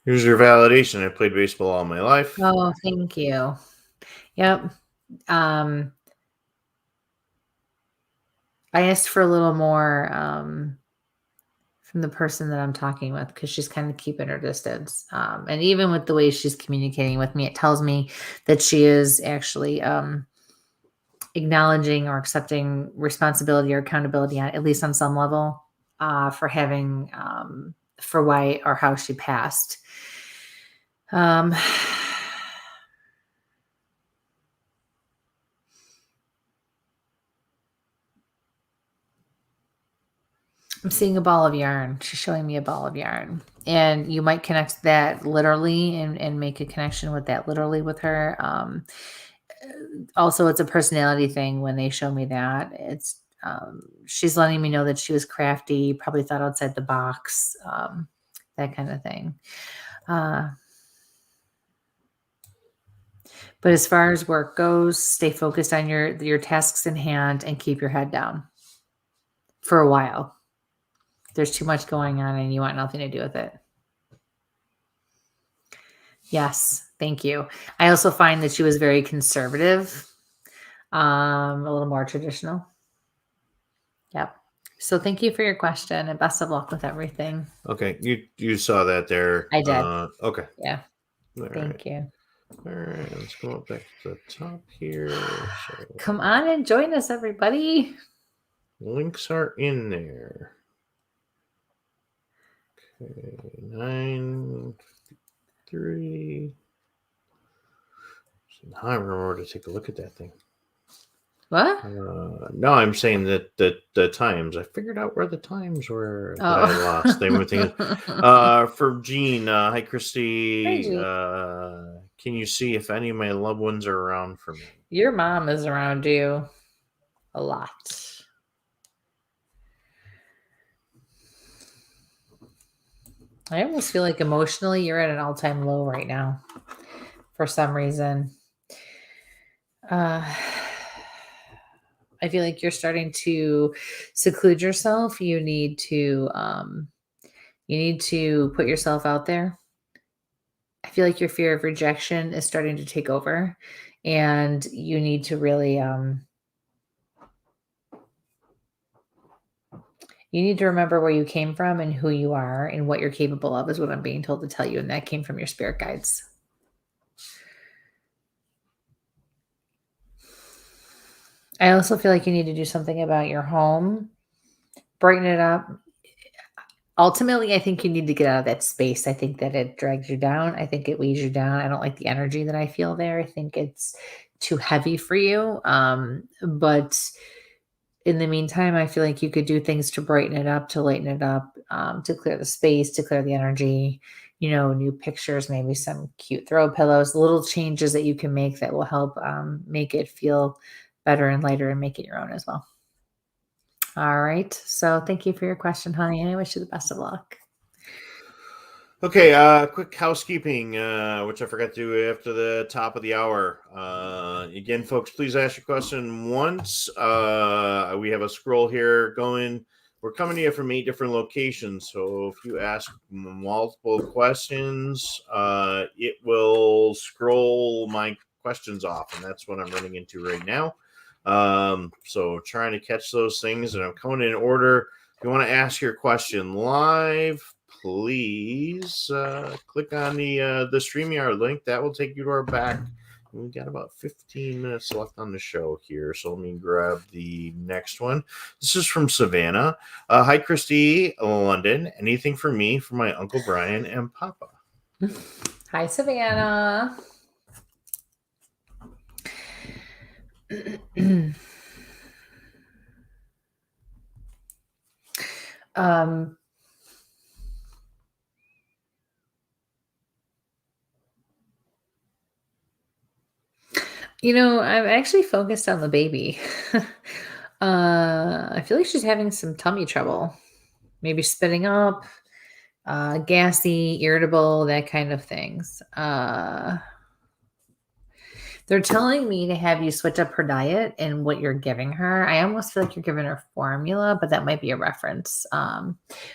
Here's your validation. I played baseball all my life. Oh, thank you. Yep. I asked for a little more from the person that I'm talking with because she's kind of keeping her distance. And even with the way she's communicating with me, it tells me that she is actually acknowledging or accepting responsibility or accountability, at least on some level, for having for why or how she passed. I'm seeing a ball of yarn. She's showing me a ball of yarn. And you might connect that literally and make a connection with that literally with her. Also, it's a personality thing when they show me that. It's she's letting me know that she was crafty, probably thought outside the box, that kind of thing. But as far as work goes, stay focused on your tasks in hand and keep your head down for a while. There's too much going on and you want nothing to do with it. Yes, thank you. I also find that she was very conservative, a little more traditional. Yep. So thank you for your question and best of luck with everything. Okay, you saw that there. I did. Okay. Yeah. All Thank you. All right, let's go up back to the top here. So Come on and join us, everybody. links are in there. Okay, 9:3. So now I remember to take a look at that thing. What? No, I'm saying that the times. I figured out where the times were that I Oh. lost. They were thinking. For Jean, hi Kristie. Hi, Jean. Can you see if any of my loved ones are around for me? Your mom is around you a lot. I almost feel like emotionally you're at an all-time low right now for some reason. I feel like you're starting to seclude yourself. You need to put yourself out there. I feel like your fear of rejection is starting to take over, and you need to really you need to remember where you came from and who you are and what you're capable of is what I'm being told to tell you, and that came from your spirit guides. I also feel like you need to do something about your home, brighten it up. Ultimately, I think you need to get out of that space. I think that it drags you down. I think it weighs you down. I don't like the energy that I feel there. I think it's too heavy for you. But in the meantime, I feel like you could do things to brighten it up, to lighten it up, to clear the space, to clear the energy, new pictures, maybe some cute throw pillows, little changes that you can make that will help make it feel better and lighter and make it your own as well. All right. So thank you for your question, honey. I wish you the best of luck. Okay, quick housekeeping, which I forgot to do after the top of the hour. Again, folks, please ask your question once. We have a scroll here going. We're coming to you from 8 different locations. So if you ask multiple questions, it will scroll my questions off. And that's what I'm running into right now. So trying to catch those things, and I'm coming in order. If you want to ask your question live, please click on the StreamYard link. That will take you to our back. We've got about 15 minutes left on the show here, so let me grab the next one. This is from Savannah. Hi, Kristie, London. Anything for me for my Uncle Brian and Papa? Hi, Savannah. I'm actually focused on the baby. I feel like she's having some tummy trouble, maybe spitting up, gassy, irritable, that kind of things. They're telling me to have you switch up her diet and what you're giving her. I almost feel like you're giving her formula, but that might be a reference.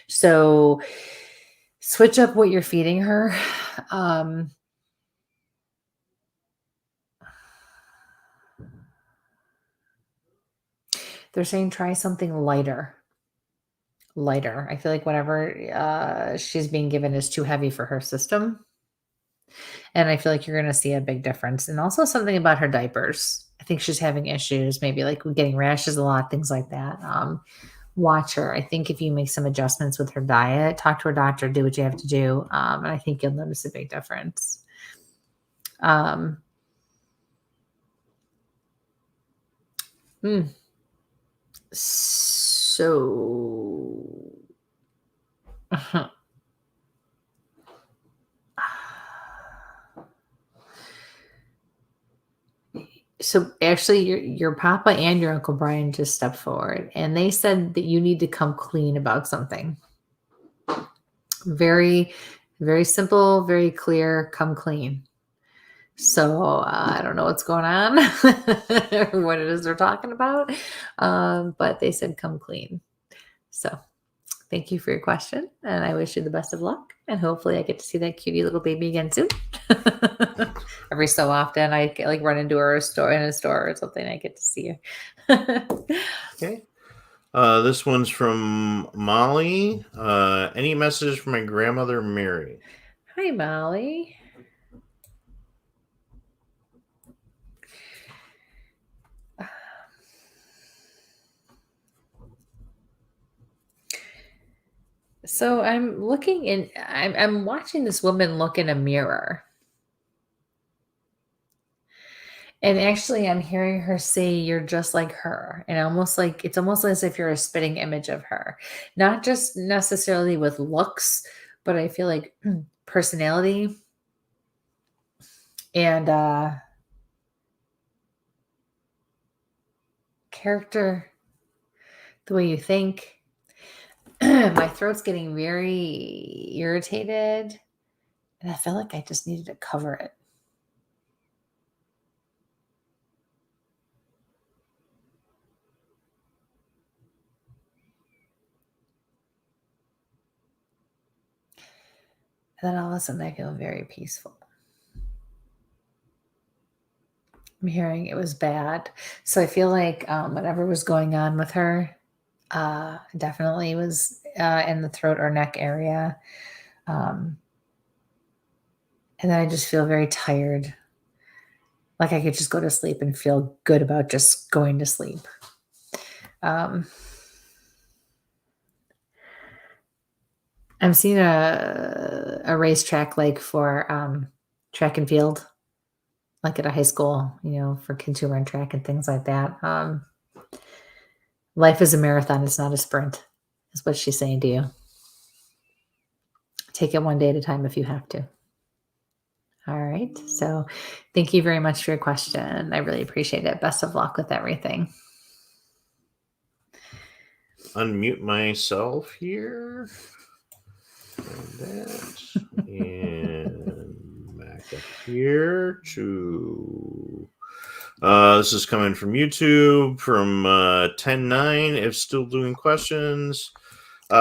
So switch up what you're feeding her. They're saying try something lighter. I feel like whatever she's being given is too heavy for her system. And I feel like you're going to see a big difference. And also something about her diapers. I think she's having issues, maybe like getting rashes a lot, things like that. Watch her. I think if you make some adjustments with her diet, talk to her doctor, do what you have to do. And I think you'll notice a big difference. So actually your Papa and your Uncle Brian just stepped forward and they said that you need to come clean about something. Very, very simple, very clear, come clean. So I don't know what's going on or what it is they're talking about, but they said come clean. So thank you for your question, and I wish you the best of luck, and hopefully I get to see that cutie little baby again soon. Every so often I run into her in a store or something, I get to see her. Okay. This one's from Molly. Any message from my grandmother, Mary? Hi, Molly. So I'm looking in, I'm watching this woman look in a mirror. And actually I'm hearing her say, you're just like her. And it's almost as if you're a spitting image of her. Not just necessarily with looks, but I feel like personality and character, the way you think. My throat's getting very irritated. And I feel like I just needed to cover it. And then all of a sudden I feel very peaceful. I'm hearing it was bad. So I feel like whatever was going on with her definitely was in the throat or neck area. And then I just feel very tired. Like I could just go to sleep and feel good about just going to sleep. I'm seeing a racetrack like for track and field, like at a high school, for kids who run track and things like that. Life is a marathon. It's not a sprint, is what she's saying to you. Take it one day at a time if you have to. All right. So thank you very much for your question. I really appreciate it. Best of luck with everything. Unmute myself here. And that. And back up here to... this is coming from YouTube from 10-9. If still doing questions. We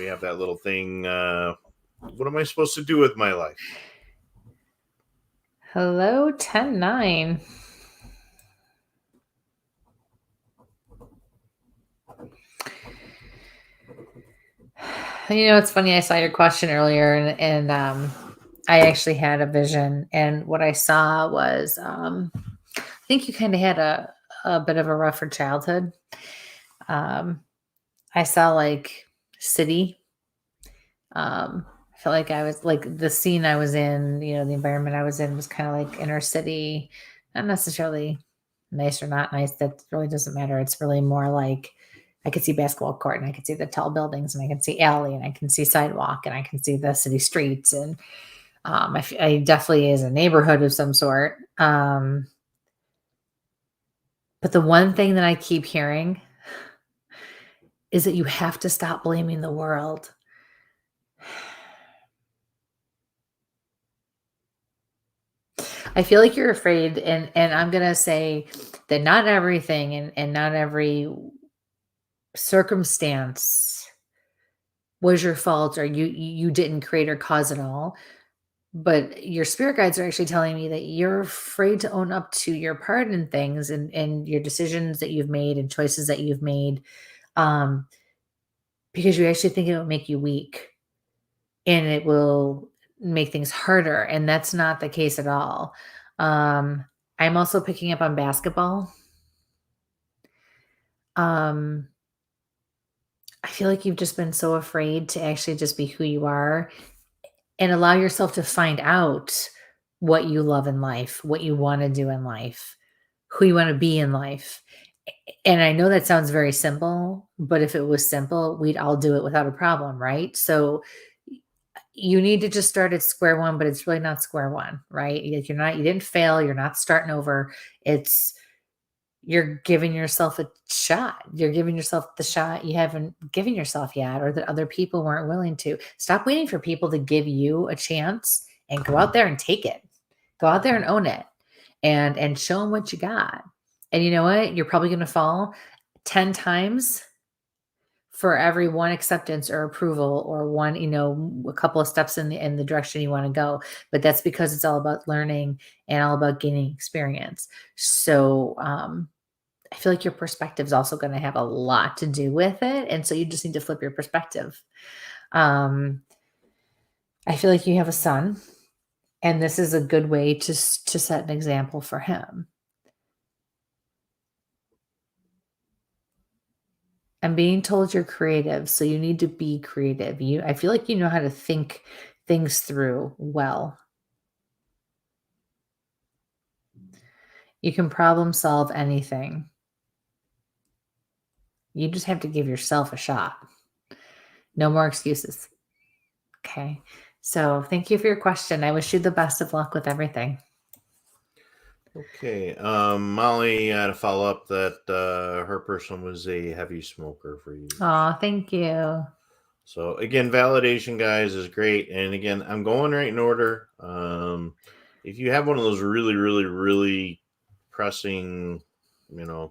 have that little thing. What am I supposed to do with my life? Hello, 10-9. It's funny. I saw your question earlier, and I actually had a vision, and what I saw was, I think you kind of had a bit of a rougher childhood. I saw like city. I felt like I was like the scene I was in, the environment I was in was kind of like inner city, not necessarily nice or not nice. That really doesn't matter. It's really more like I could see basketball court and I could see the tall buildings and I can see alley and I can see sidewalk and I can see the city streets. And I definitely is a neighborhood of some sort. But the one thing that I keep hearing is that you have to stop blaming the world. I feel like you're afraid, and I'm going to say that not everything and not every circumstance was your fault or you didn't create or cause it all. But your spirit guides are actually telling me that you're afraid to own up to your part in things and your decisions that you've made and choices that you've made, because you actually think it will make you weak and it will make things harder. And that's not the case at all. I'm also picking up on basketball. I feel like you've just been so afraid to actually just be who you are and allow yourself to find out what you love in life, what you want to do in life, who you want to be in life. And I know that sounds very simple, but if it was simple, we'd all do it without a problem, right? So you need to just start at square one, but it's really not square one, right? You didn't fail. You're not starting over. You're giving yourself a shot. You're giving yourself the shot you haven't given yourself yet, or that other people weren't willing to. Stop waiting for people to give you a chance and go out there and take it. Go out there and own it and show them what you got. And you know what? You're probably going to fall 10 times for every one acceptance or approval or one, a couple of steps in the direction you want to go. But that's because it's all about learning and all about gaining experience. So, I feel like your perspective is also going to have a lot to do with it. And so you just need to flip your perspective. I feel like you have a son, and this is a good way to set an example for him. I'm being told you're creative, so you need to be creative. I feel like you know how to think things through well. You can problem solve anything. You just have to give yourself a shot. No more excuses. Okay. So thank you for your question. I wish you the best of luck with everything. Okay. Molly had a follow up that her person was a heavy smoker for you. Oh, thank you. So again, validation, guys, is great. And again, I'm going right in order. If you have one of those really, really, really pressing,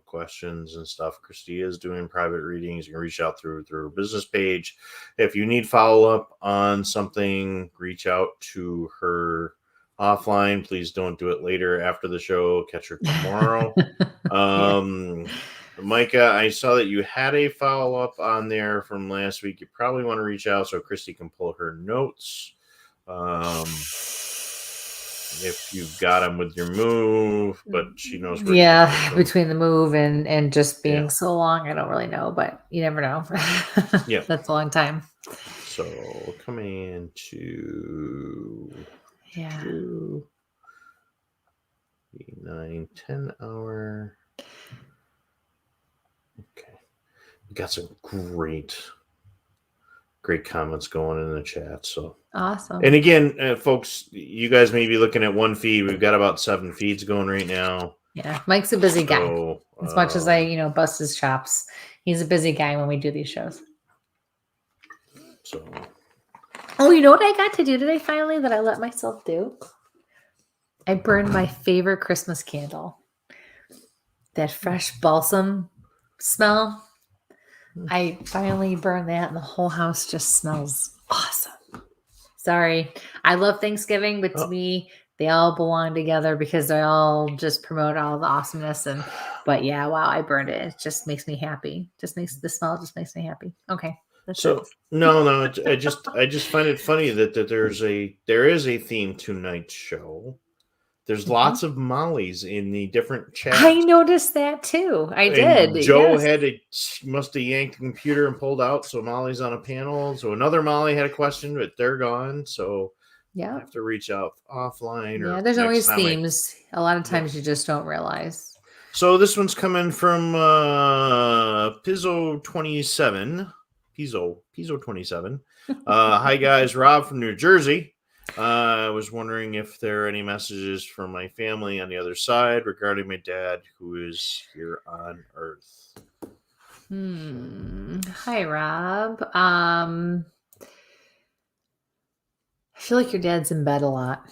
questions and stuff, Kristie is doing private readings. You can reach out through her business page. If you need follow up on something, reach out to her offline. Please don't do it later after the show. Catch her tomorrow. Micah, I saw that you had a follow-up on there from last week. You probably want to reach out so Kristie can pull her notes. If you've got them with your move, but she knows where to between the move and just being so long, I don't really know, but you never know. Yeah. That's a long time. So coming into 9-10 hour. Okay. We got some great comments going in the chat. So awesome. And again, folks, you guys may be looking at one feed. We've got about 7 feeds going right now. Yeah, Mike's a busy guy. As much as I, bust his chops, he's a busy guy when we do these shows. So, you know what I got to do today finally that I let myself do? I burned my favorite Christmas candle. That fresh balsam smell. I finally burned that and the whole house just smells awesome. Sorry. I love Thanksgiving, but to me, they all belong together because they all just promote all the awesomeness. But yeah, wow, I burned it. It just makes me happy. The smell just makes me happy. Okay. So no, I just find it funny that there is a theme to tonight's show. There's lots of Mollies in the different chats. I noticed that too. I did. Joe must have yanked the computer and pulled out, so Molly's on a panel. So another Molly had a question, but they're gone. So I have to reach out offline. Yeah, there's always themes. A lot of times you just don't realize. So this one's coming from Pizzo27. Pizzo27. Hi guys, Rob from New Jersey. I was wondering if there are any messages from my family on the other side regarding my dad who is here on Earth. Hi, Rob. I feel like your dad's in bed a lot.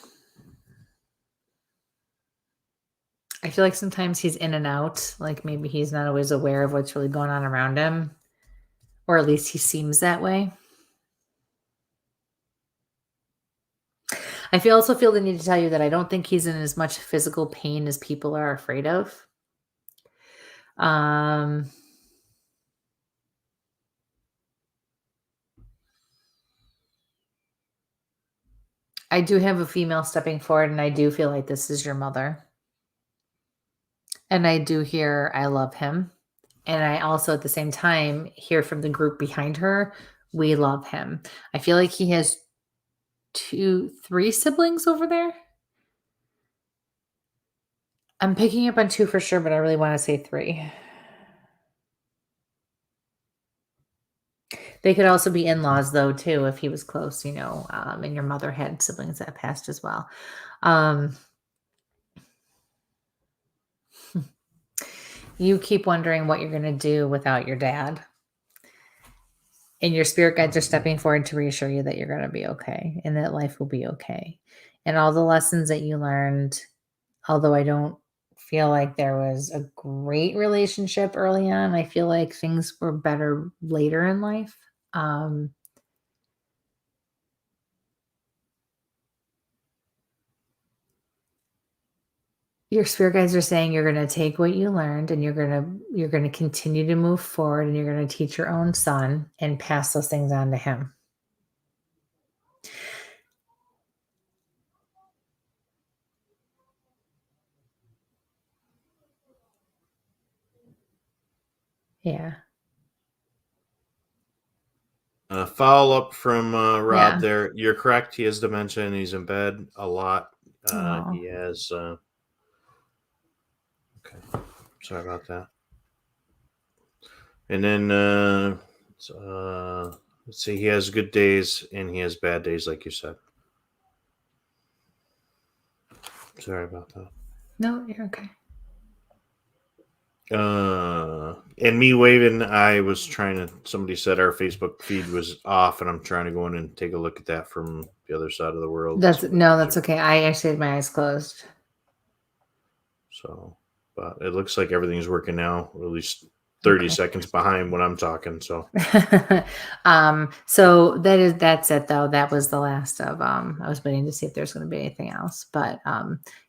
I feel like sometimes he's in and out. Like maybe he's not always aware of what's really going on around him. Or at least he seems that way. I also feel the need to tell you that I don't think he's in as much physical pain as people are afraid of. I do have a female stepping forward, and I do feel like this is your mother. And I do hear, I love him. And I also, at the same time, hear from the group behind her, we love him. I feel like he has 3 siblings over there. I'm picking up on 2 for sure, but I really want to say 3. They could also be in-laws, though, too, if he was close, and your mother had siblings that passed as well. You keep wondering what you're going to do without your dad. And your spirit guides are stepping forward to reassure you that you're going to be okay and that life will be okay. And all the lessons that you learned, although I don't feel like there was a great relationship early on, I feel like things were better later in life. Your spirit guides are saying you're going to take what you learned and you're going to continue to move forward, and you're going to teach your own son and pass those things on to him. Yeah. Follow up from Rob Yeah. there. You're correct. He has dementia and he's in bed a lot. Oh. He has. Okay. Sorry about that. And then let's see. He has good days and he has bad days, like you said. Sorry about that. No, you're okay. And me waving, I was trying to, somebody said our Facebook feed was off, and I'm trying to go in and take a look at that from the other side of the world. That's okay. I actually had my eyes closed. So, but it looks like everything's working now, or at least 30 seconds behind when I'm talking. So, so that's it though. That was the last of, I was waiting to see if there's going to be anything else, but,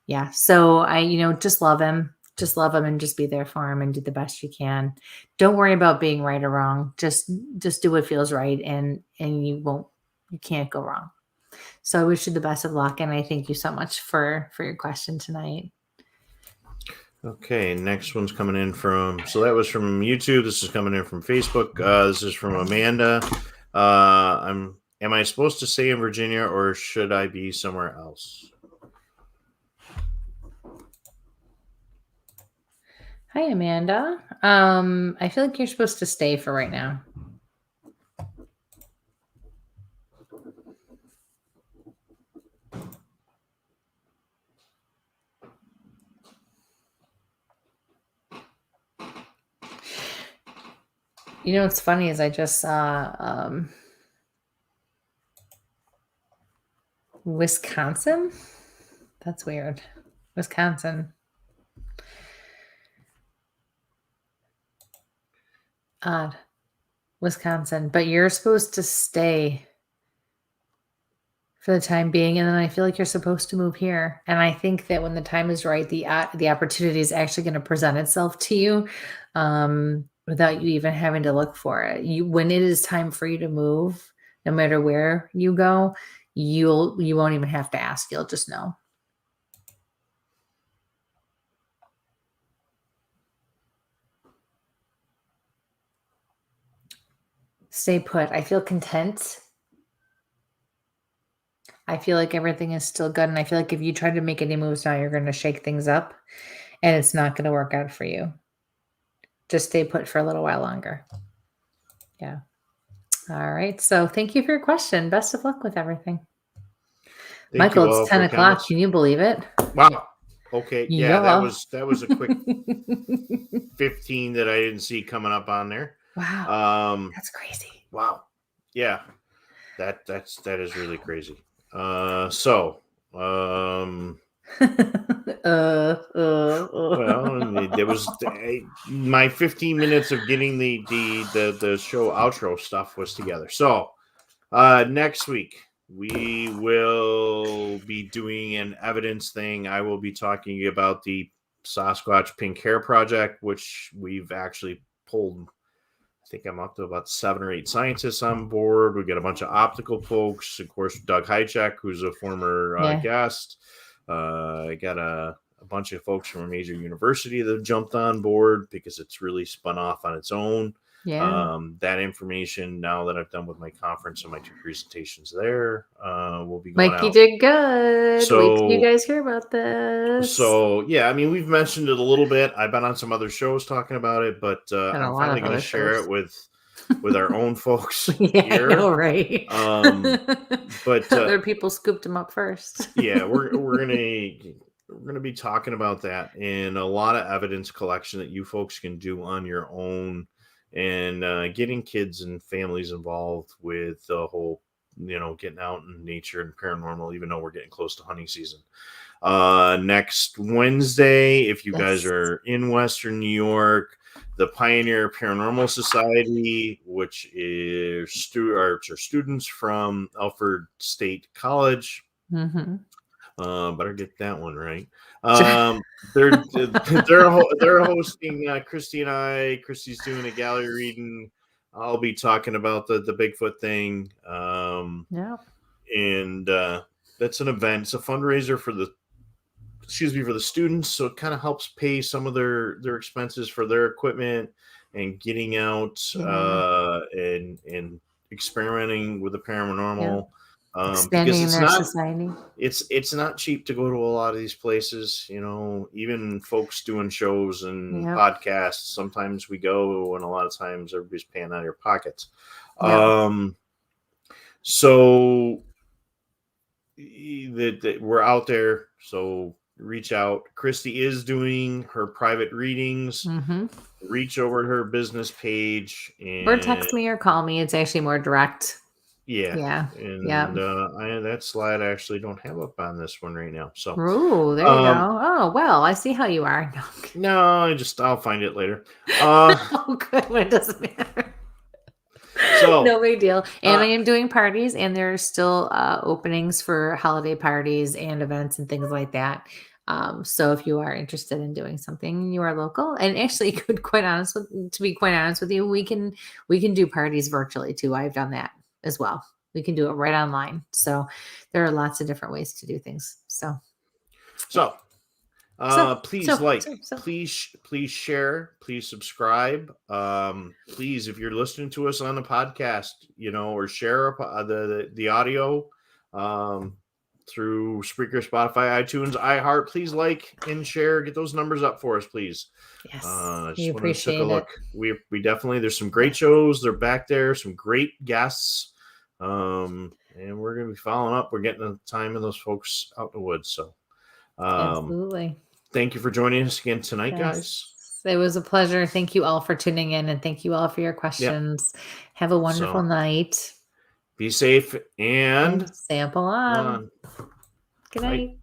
yeah. So I, just love him and just be there for him and do the best you can. Don't worry about being right or wrong. Just do what feels right. And you can't go wrong. So I wish you the best of luck. And I thank you so much for your question tonight. Okay, next one's coming in so that was from YouTube. This is coming in from Facebook. This is from Amanda. Am I supposed to stay in Virginia or should I be somewhere else? Hi, Amanda. I feel like you're supposed to stay for right now. What's funny is I just saw Wisconsin. That's weird. Wisconsin. Odd. Wisconsin. But you're supposed to stay for the time being, and then I feel like you're supposed to move here. And I think that when the time is right, the opportunity is actually going to present itself to you without you even having to look for it. When it is time for you to move, no matter where you go, you won't even have to ask. You'll just know. Stay put. I feel content. I feel like everything is still good. And I feel like if you try to make any moves now, you're going to shake things up and it's not going to work out for you. Just stay put for a little while longer. Yeah. All right. So thank you for your question. Best of luck with everything. Michael, it's 10 o'clock. Can you believe it? Wow. Okay. Yeah, Yeah. that was a quick 15 that I didn't see coming up on there. Wow. That's crazy. Wow. Yeah. That is really crazy. Well, there was my 15 minutes of getting the show outro stuff was together. So next week we will be doing an evidence thing. I will be talking about the Sasquatch Pink Hair Project, which we've actually pulled. I think I'm up to about 7 or 8 scientists on board. We got a bunch of optical folks. Of course, Doug Hychek, who's a former guest. I got a bunch of folks from a major university that jumped on board because it's really spun off on its own. Yeah. That information, now that I've done with my conference and my 2 presentations there, will be going Mikey out. did good. So, wait till you guys hear about this. So, yeah, I mean, we've mentioned it a little bit. I've been on some other shows talking about it, but I'm finally going to share it with our own folks here. I know, right? But other people scooped them up first. Yeah, we're gonna be talking about that and a lot of evidence collection that you folks can do on your own, and getting kids and families involved with the whole, getting out in nature and paranormal, even though we're getting close to hunting season. Next Wednesday, if you guys are in Western New York, the Pioneer Paranormal Society, which is students from Alfred State College, Better get that one right. They're hosting Kristie and I. Kristie's doing a gallery reading. I'll be talking about the Bigfoot thing. Yeah. And that's an event. It's a fundraiser for the students, so it kind of helps pay some of their expenses for their equipment and getting out and experimenting with the paranormal. Expanding because their society. it's not cheap to go to a lot of these places. Even folks doing shows and podcasts. Sometimes we go, and a lot of times everybody's paying out of your pockets. So that we're out there. So reach out. Kristie is doing her private readings. Reach over to her business page or text me or call me. It's actually more direct. That slide I actually don't have up on this one right now. So there you go. Oh well, I see how you are. I'll find it later. Good. When it doesn't matter. So no big deal. And I am doing parties, and there's still openings for holiday parties and events and things like that. So if you are interested in doing something, you are local, and actually, to be quite honest with you, we can do parties virtually too. I've done that as well. We can do it right online. So there are lots of different ways to do things. Please share, please subscribe. Please, if you're listening to us on the podcast, or share the audio through Spreaker, Spotify, iTunes, iHeart, please like and share. Get those numbers up for us, please. Yes, we appreciate it. We definitely, there's some great shows. They're back there, some great guests. And we're going to be following up. We're getting the time of those folks out in the woods. So absolutely. Thank you for joining us again tonight, guys. It was a pleasure. Thank you all for tuning in, and thank you all for your questions. Have a wonderful night. Be safe and sample on. Good night. Bye.